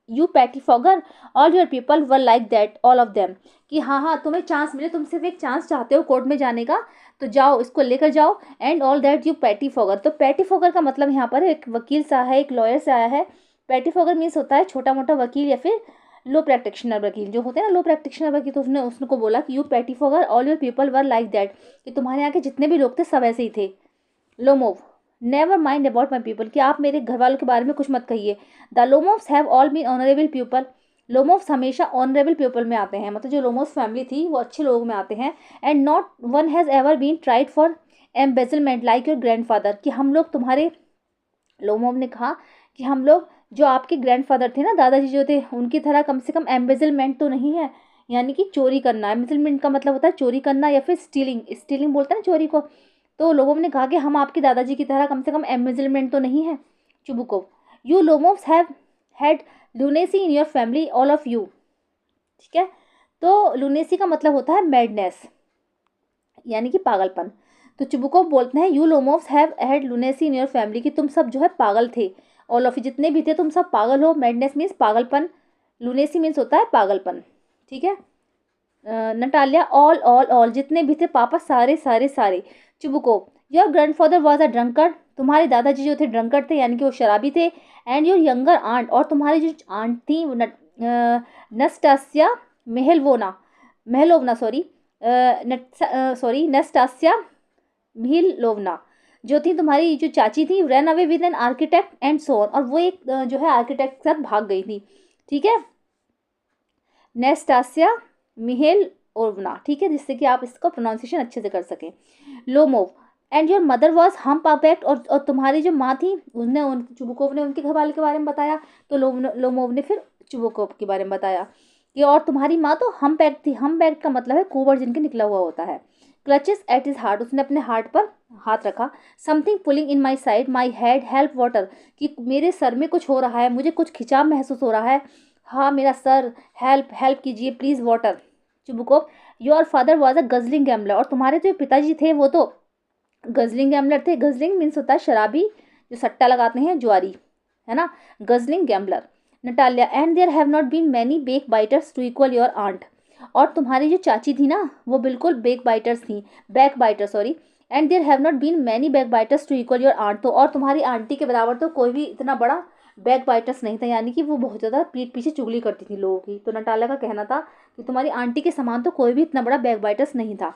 you pettifogger all your people were like that all of them, कि हाँ हाँ तुम्हें चांस मिले, तुम सिर्फ एक चांस चाहते हो कोर्ट में जाने का, तो जाओ इसको लेकर जाओ, एंड ऑल दैट यू पैटीफॉगर। तो पैटीफॉगर का मतलब यहाँ पर एक वकील सा है, एक लॉयर से आया है। पैटीफॉगर मीन्स होता है छोटा मोटा वकील या फिर लो प्रैक्टिशनर वकील, जो होते हैं ना लो प्रैक्टिशनर वकील। तो उसने उसको बोला कि you pettifogger all your people were like that, कि तुम्हारे यहाँ के जितने भी लोग थे सब ऐसे ही थे। Lomov never mind about my people, कि आप मेरे घर वालों के बारे में कुछ मत कहिए। The Lomovs have all been honourable people, Lomovs हमेशा ऑनरेबल पीपल में आते हैं, मतलब जो लोमोव्स फैमिली थी वो अच्छे लोगों में आते हैं। And not one has ever been tried for embezzlement like your grandfather, कि हम लोग तुम्हारे, लोमोव ने कहा कि हम लोग जो आपके ग्रैंडफादर थे ना, दादाजी जो थे, उनकी तरह कम से कम एम्बेजलमेंट तो नहीं है, यानी कि चोरी करना। एम्बेजलमेंट का मतलब होता है चोरी करना या फिर स्टीलिंग, स्टीलिंग बोलते हैं ना चोरी को। तो लोगों ने कहा कि हम आपके दादाजी की तरह कम से कम एम्बेजलमेंट तो नहीं है। Chubukov you Lomovs have had lunacy in your family all of you, ठीक है। तो लूनेसी का मतलब होता है मैडनेस, यानी कि पागलपन। तो चुबुकोव बोलते हैं you Lomovs have had lunacy in your family, कि तुम सब जो है पागल थे, ऑल ऑफ यू जितने भी थे तुम सब पागल हो। मैडनेस मीन्स पागलपन, लूनेसी मीन्स होता है पागलपन, ठीक है। नटालिया ऑल ऑल ऑल जितने भी थे, पापा सारे सारे सारे। Chubukov your grandfather was a drunkard, तुम्हारे दादाजी जो थे ड्रंकर्ड थे, यानी कि वो शराबी थे। एंड योर यंगर आंट, और तुम्हारी जो आंट थी नस्टासिया मेहलवोना मेहलोवना सॉरी नस्टासिया मिहिलोवना, जो थी तुम्हारी जो चाची थी, run away with an architect and so on, और वो एक जो है आर्किटेक्ट के साथ भाग गई थी, ठीक है। नेस्टासिया मिहेल ओवना, ठीक है, जिससे कि आप इसका प्रोनाउंसिएशन अच्छे से कर सकें। Lomov and your mother was हम परफेक्ट, और तुम्हारी जो माँ थी उसने चुबुकोव ने उनके घर वाले के बारे में बताया, तो लोमोव ने फिर चुबुकोव के बारे में बताया कि और तुम्हारी माँ तो हम पैक्ट थी। हम पैक्ट का मतलब है कुंवर जिनके निकला हुआ होता है। क्लचेस एट हिज हार्ट, उसने अपने हार्ट पर हाथ रखा। Something pulling in my side my head help water, कि मेरे सर में कुछ हो रहा है, मुझे कुछ खिंचाव महसूस हो रहा है, हाँ मेरा सर, हेल्प हेल्प कीजिए please water. Chubukov your father was a guzzling gambler, और तुम्हारे जो पिताजी थे वो तो गजलिंग गैम्बलर थे। गजलिंग मीन्स होता है शराबी, जो सट्टा लगाते हैं, जुआरी, है ना, guzzling gambler. Natalia and there have not been many backbiters to equal your aunt, और तुम्हारी जो चाची थी ना वो बिल्कुल backbiter sorry. And there have not been many backbiters to equal your aunt, तो और तुम्हारी आंटी के बराबर तो कोई भी इतना बड़ा बैक बाइटर्स नहीं था, यानी कि वो बहुत ज़्यादा पीठ पीछे चुगली करती थी लोगों की। तो नटालिया का कहना था कि तुम्हारी आंटी के समान तो कोई भी इतना बड़ा बैक बाइटर्स नहीं था।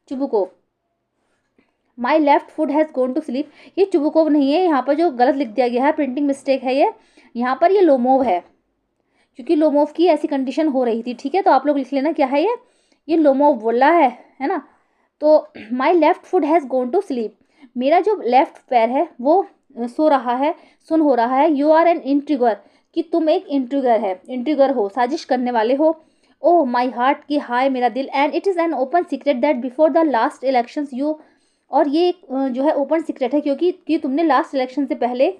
Chubukov my left foot has gone to sleep, ये चुबुकोव नहीं है, यहाँ पर जो गलत लिख दिया गया है, प्रिंटिंग मिस्टेक है ये, यहाँ पर ये लोमोव है, क्योंकि लोमोव की ऐसी कंडीशन हो रही थी, ठीक है। तो आप लोग लिख लेना क्या है ये लोमोव बोला है ना। तो my left foot has gone to sleep, मेरा जो लेफ्ट पैर है वो सो रहा है, सुन हो रहा है। यू आर एन इंट्रिगर, कि तुम एक इंट्रिगर हो, साजिश करने वाले हो। ओह माई हार्ट, कि हाय मेरा दिल। And it is an open secret that before the last elections you, और ये जो है ओपन सीक्रेट है, क्योंकि कि तुमने लास्ट इलेक्शन से पहले,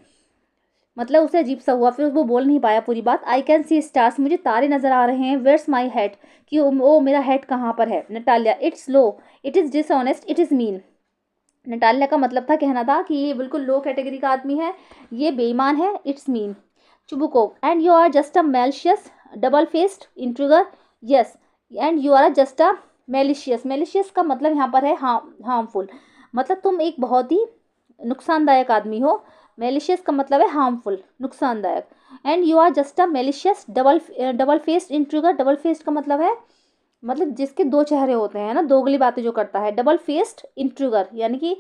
मतलब उसे अजीब सा हुआ, फिर वो बोल नहीं पाया पूरी बात। आई कैन सी स्टार्स, मुझे तारे नजर आ रहे हैं। वेयर्स माई हेड, कि ओ मेरा हेड कहाँ पर है। Natalia it's low, it is dishonest, it is mean. Natalia का मतलब था, कहना था कि ये बिल्कुल लो कैटेगरी का आदमी है, ये बेईमान है, it's mean. Chubukov and you are just a malicious double faced intriguer, yes and you are just a malicious का मतलब यहाँ पर है हार्मफुल, मतलब तुम एक बहुत ही नुकसानदायक आदमी हो। मेलिशियस का मतलब है हार्मफुल, नुकसानदायक। And you are just a malicious double faced intriguer, double faced का मतलब है, मतलब जिसके दो चेहरे होते हैं ना, दोगली बातें जो करता है। डबल फेस्ड इंट्रिगर यानी कि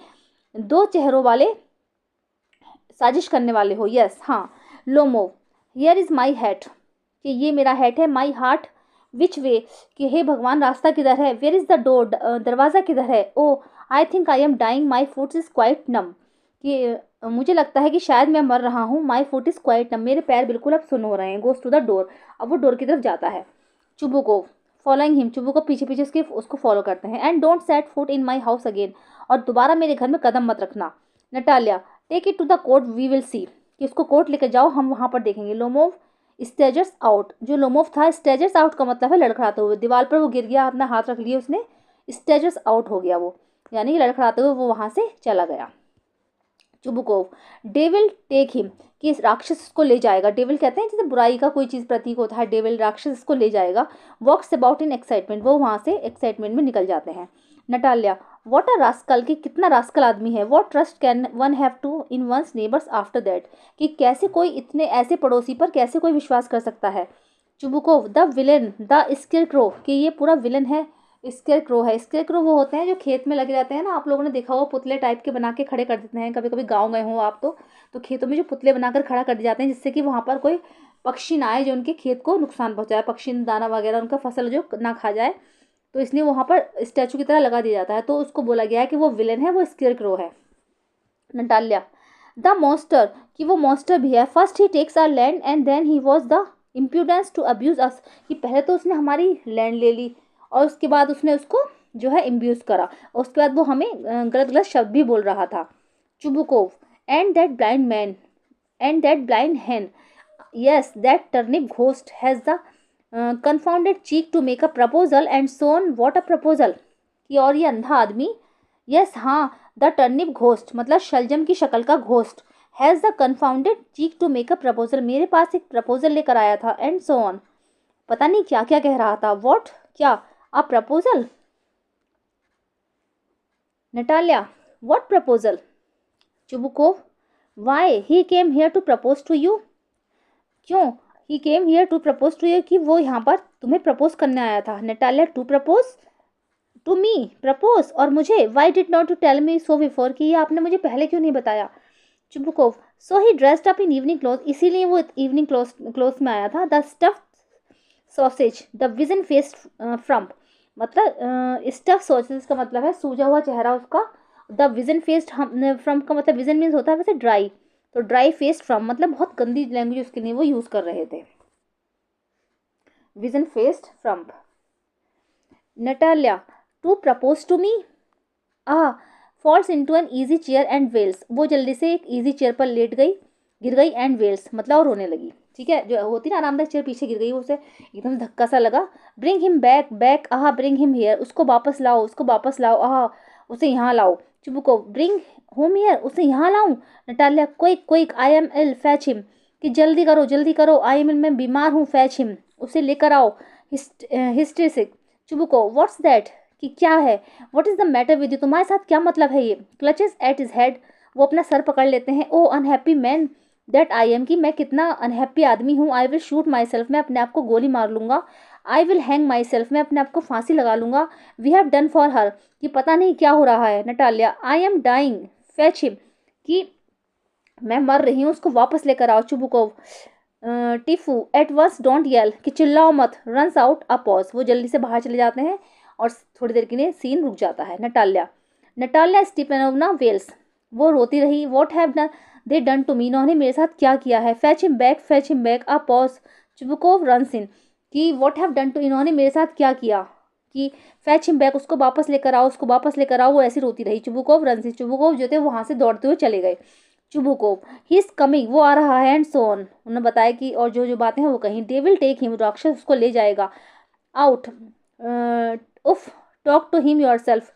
दो चेहरों वाले साजिश करने वाले हो, यस हाँ। Lomov here is my head, कि ये मेरा हेड है। माई हार्ट विच वे, कि हे भगवान रास्ता किधर है। वेयर इज़ द डोर, दरवाज़ा किधर है। Oh I think I am dying my foot is quite numb, कि मुझे लगता है कि शायद मैं मर रहा हूँ। माई फुट इज़ क्वाइट नम, मेरे पैर बिल्कुल अब सुन हो रहे हैं। गोज़ टू द डोर, अब वो डोर की तरफ जाता है। चुबुकोव फॉलोइंग हिम, चुबुकोव पीछे पीछे उसको फॉलो करते हैं। And don't set foot in my house again, और दोबारा मेरे घर में कदम मत रखना। Natalia take it to the court we will see, कि उसको कोर्ट लेकर जाओ, हम वहाँ पर देखेंगे। लोमोव स्टेजर्स आउट, जो लोमोव था, स्टेजर्स आउट का मतलब है लड़खड़ाते हुए। दीवार पर वो गिर गया, अपना हाथ रख लिया उसने, स्टेजर्स आउट हो गया वो, यानी कि लड़खड़ाते हुए वो वहाँ से चला गया। चुबुकोव, डेविल टेक हिम, कि राक्षस उसको ले जाएगा। डेविल कहते हैं जैसे बुराई का कोई चीज़ प्रतीक होता है, डेविल राक्षस इसको ले जाएगा। वॉक्स अबाउट इन एक्साइटमेंट, वो वहाँ से एक्साइटमेंट में निकल जाते हैं। नटालिया, वॉट अ रास्कल, कि कितना रास्कल आदमी है। What trust can one have to in one's neighbours after that, कि कैसे कोई इतने ऐसे पड़ोसी पर कैसे कोई विश्वास कर सकता है। Chubukov, the villain the scarecrow, कि ये पूरा विलन है स्केरक्रो है। स्केरक्रो वो होते हैं जो खेत में लगे रहते हैं ना, आप लोगों ने देखा हो, पुतले टाइप के बना के खड़े कर देते हैं, कभी कभी गाँव गए हो आप तो खेतों में जो पुतले बनाकर खड़ा कर दिए जाते हैं जिससे कि वहाँ पर कोई पक्षी ना आए जो उनके खेत को नुकसान पहुँचाए, पक्षी दाना वगैरह उनका फसल जो ना खा जाए, तो इसलिए वहाँ पर स्टैचू की तरह लगा दिया जाता है। तो उसको बोला गया है कि वो विलन है, वो स्केरक्रो है। नटालिया, द मॉन्स्टर, कि वो मॉन्स्टर भी है। First he takes our land and then he was the impudence to abuse us, कि पहले तो उसने हमारी लैंड ले ली और उसके बाद उसने उसको जो है इम्ब्यूज करा, और उसके बाद वो हमें गलत गलत शब्द भी बोल रहा था। Chubukov, and that blind man and that blind hen, yes that turnip ghost has the confounded cheek to make a proposal and so on, what a proposal, कि और ये अंधा आदमी, यस हाँ, द टर्निप घोस्ट मतलब शलजम की शक्ल का ghost, has the confounded cheek to make a proposal, मेरे पास एक प्रपोजल लेकर आया था, एंड सो ऑन, पता नहीं क्या क्या कह रहा था। वॉट, क्या, a proposal. Natalia, what proposal. Chubukov, why he came here to propose to you, क्यों he came here to propose to you, कि वो यहाँ पर तुम्हें प्रपोज करने आया था। Natalia, to propose to me, propose और मुझे, why did not to tell me so before, कि ये आपने मुझे पहले क्यों नहीं बताया। Chubukov, so he dressed up in evening cloth, इसीलिए वो इवनिंग क्लोथ में आया था। The stuff sausage the vision faced फ्रम्प, मतलब स्टफ सॉसेज का मतलब है सूजा हुआ चेहरा उसका। द विजन फेस्ड फ्रम्प का मतलब विजन मीन्स होता है वैसे ड्राई, तो ड्राई फेस्ड फ्रॉम मतलब बहुत गंदी लैंग्वेज उसके लिए वो यूज़ कर रहे थे। Vision faced frump. Natalia, to propose to me, ah falls into an easy chair and wails, वो जल्दी से एक ईजी चेयर पर लेट गई, गिर गई, एंड वेल्स मतलब और रोने लगी। ठीक है, जो होती ना आरामदायक चेयर पीछे गिर गई, उसे एकदम धक्का सा लगा। Bring him back back, ah bring him here, उसको वापस लाओ, उसको वापस लाओ, आह उसे यहाँ लाओ। चुबुको, ब्रिंग होम हियर, उसे यहाँ लाऊं। Natalia, quick quick I am ill fetch him, कि जल्दी करो आई एम इल, मैं बीमार हूँ, फैच हिम, उसे लेकर आओ। हिस्ट्री। चुबुको, व्हाट्स दैट, कि क्या है। What is the matter with you, तुम्हारे साथ क्या मतलब है ये। क्लचेस एट इज हेड, वो अपना सर पकड़ लेते हैं। Oh unhappy man that I am, कि मैं कितना अनहैप्पी आदमी हूँ। I will shoot myself, मैं अपने आप को गोली मार लूँगा। I will hang myself, मैं अपने आप को फांसी लगा लूँगा। We have done for her, कि पता नहीं क्या हो रहा है। Natalia, I am dying fetch him, कि मैं मर रही हूँ, उसको वापस लेकर आओ। चुबुकोव, टिफू एट वंस डोंट येल, कि चिल्लाओ मत। रन्स आउट अ पॉज, वो जल्दी से बाहर चले जाते हैं और थोड़ी देर के लिए सीन रुक जाता है। नटालिया स्टीफेनोवना वेल्स, वो रोती रही। What have done they done to me, इन्होंने मेरे साथ क्या किया है। Fetch him back a pause. Chubukov runs in, कि वॉट हैव डन टू, इन्होंने मेरे साथ क्या किया, कि फैच हिम बैक, उसको वापस लेकर आओ, उसको वापस लेकर आओ। वो ऐसी रोती रही। चुबुकोव रन्स इन, चुबुकोव जो थे वहाँ से दौड़ते हुए चले गए। चुबुकोव, ही इज कमिंग, वो आ रहा है, एंड सो ऑन, उन्होंने बताया कि और जो जो बातें हैं वो कहीं। दे विल टेक हिम, राक्षस उसको ले जाएगा। आउट, उफ, talk to him yourself,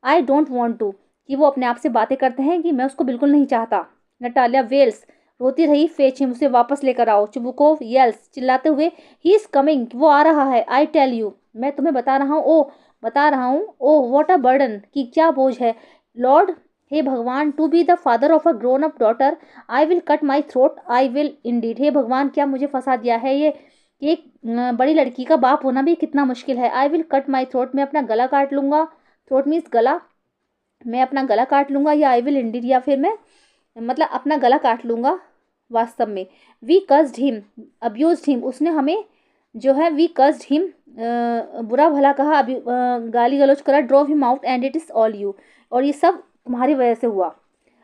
I don't want to, कि वो अपने आप से बातें करते हैं कि मैं उसको बिल्कुल नहीं चाहता। नटालिया वेल्स, रोती रही। फेच हिम, उसे वापस लेकर आओ। चुबुकोव येल्स, चिल्लाते हुए, ही इज कमिंग, वो आ रहा है। आई टेल यू, मैं तुम्हें बता रहा हूँ। ओ, बता रहा हूँ। ओ व्हाट अ बर्डन, कि क्या बोझ है। लॉर्ड, हे भगवान, to be the father of a grown up daughter, I will cut my throat, I will indeed, हे भगवान क्या मुझे फंसा दिया है ये, कि एक बड़ी लड़की का बाप होना भी कितना मुश्किल है। आई विल कट माई थ्रोट, मैं अपना गला काट लूँगा। थ्रोट मीन्स गला, मैं अपना गला काट लूँगा, या आई विल इंडीड, या फिर मैं मतलब अपना गला काट लूँगा वास्तव में। We cursed him, abused him, उसने हमें जो है वी कस्ड हिम, बुरा भला कहा, अभी गाली गलौज करा। Drove him out and it is all you, और ये सब तुम्हारी वजह से हुआ।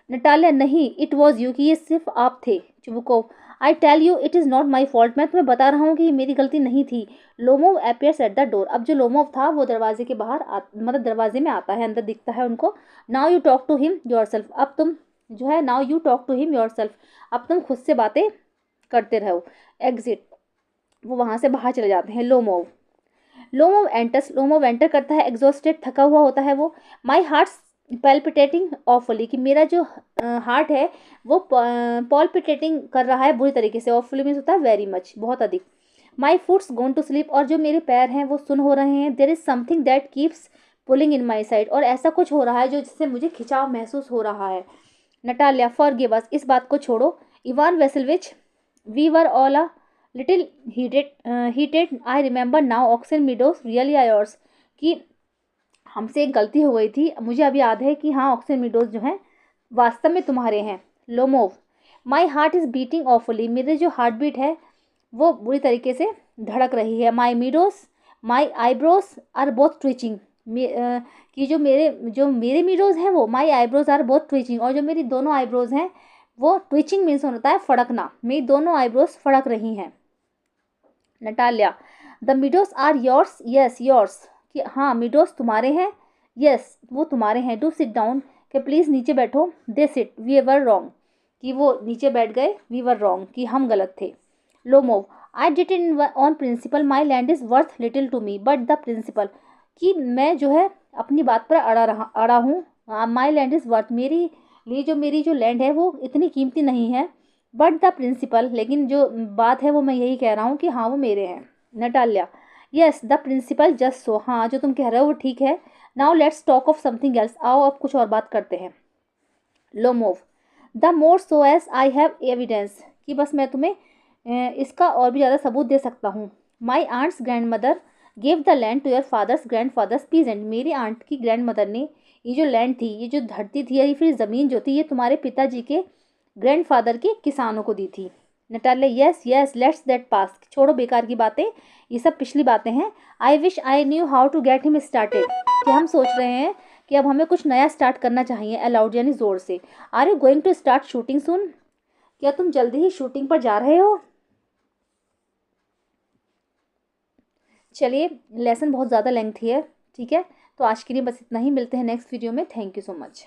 नटालिया, नहीं, इट वॉज यू, कि ये सिर्फ आप थे। Chubukov, I tell you it is not my fault, मैं तुम्हें बता रहा हूँ कि ये मेरी गलती नहीं थी। Lomov appears at the door, अब जो लोमोव था वो दरवाजे के बाहर मतलब दरवाजे में आता है, अंदर दिखता है उनको। Now you talk to him yourself, अब तुम जो है, now you talk to him yourself, अब तुम खुद से बातें करते रहो। एग्जिट, वो वहाँ से बाहर चले जाते हैं। लोमोव एंटर्स, लोमोव एंटर करता है। एग्जॉस्टेड, थका हुआ होता है वो। माई हार्ट पैल्पिटेटिंग ऑफुली, कि मेरा जो हार्ट है वो पॉल्पिटेटिंग कर रहा है बुरी तरीके से। ऑफुली मीन्स होता है वेरी मच, बहुत अधिक। माई फुट्स गोन टू स्लीप, और जो मेरे पैर हैं वो सुन हो रहे हैं। There is something that keeps pulling in my side, और ऐसा कुछ हो रहा है जो जिससे मुझे खिंचाव महसूस हो रहा है। नटालिया, फॉरगिव अस, इस बात को छोड़ो। Ivan Vasilevich, we were all a little heated, I remember now, Oxen Meadows really are yours, कि हमसे एक गलती हो गई थी, मुझे अभी याद है कि हाँ ऑक्सन मीडोज जो हैं वास्तव में तुम्हारे हैं। Lomov, my heart is beating awfully, मेरे जो हार्ट बीट है वो बुरी तरीके से धड़क रही है। My meadows, my eyebrows are both twitching, कि जो मेरे मीडोज हैं वो, my eyebrows are both twitching, और जो मेरी दोनों आईब्रोज हैं वो, ट्विचिंग मीन्स होता है फड़कना, मेरी दोनों आईब्रोज फड़क रही हैं। Natalia, the meadows are yours, yes yours, कि हाँ मीडोज तुम्हारे हैं, यस वो तुम्हारे हैं। डू सिट डाउन, कि प्लीज़ नीचे बैठो। They sit, we were wrong, कि वो नीचे बैठ गए। वी वर रॉन्ग, कि हम गलत थे। Lomov, I did in on principle, my land is worth little to me but the principle, कि मैं जो है अपनी बात पर अड़ा हूँ। माई लैंड इज़ वर्थ, मेरी लिए जो मेरी जो लैंड है वो इतनी कीमती नहीं है। बट द प्रिंसिपल, लेकिन जो बात है वो मैं यही कह रहा हूँ कि हाँ वो मेरे हैं। Natalia, yes the principle just so, हाँ जो तुम कह रहे हो वो ठीक है। Now let's talk of something else, आओ अब कुछ और बात करते हैं। Lomov, the more so as I have evidence, कि बस मैं तुम्हें इसका और भी ज़्यादा सबूत दे सकता हूँ। My aunt's grandmother gave the land to your father's grandfather's peasant, मेरी आंट की ग्रैंड मदर ने ये जो लैंड थी, ये जो धरती थी या फिर ज़मीन जो थी, ये तुम्हारे पिताजी के ग्रैंडफादर के किसानों को दी थी। Natalia, yes yes let's that pass, छोड़ो बेकार की बातें, ये सब पिछली बातें हैं। I wish I knew how to get him started, कि हम सोच रहे हैं कि अब हमें कुछ नया स्टार्ट करना चाहिए। अलाउड यानी ज़ोर से। Are you going to start shooting soon, क्या तुम जल्दी ही शूटिंग पर जा रहे हो। चलिए, लेसन बहुत ज़्यादा लेंथी है, ठीक है, तो आज के लिए बस इतना ही, मिलते हैं नेक्स्ट वीडियो में। Thank you so much.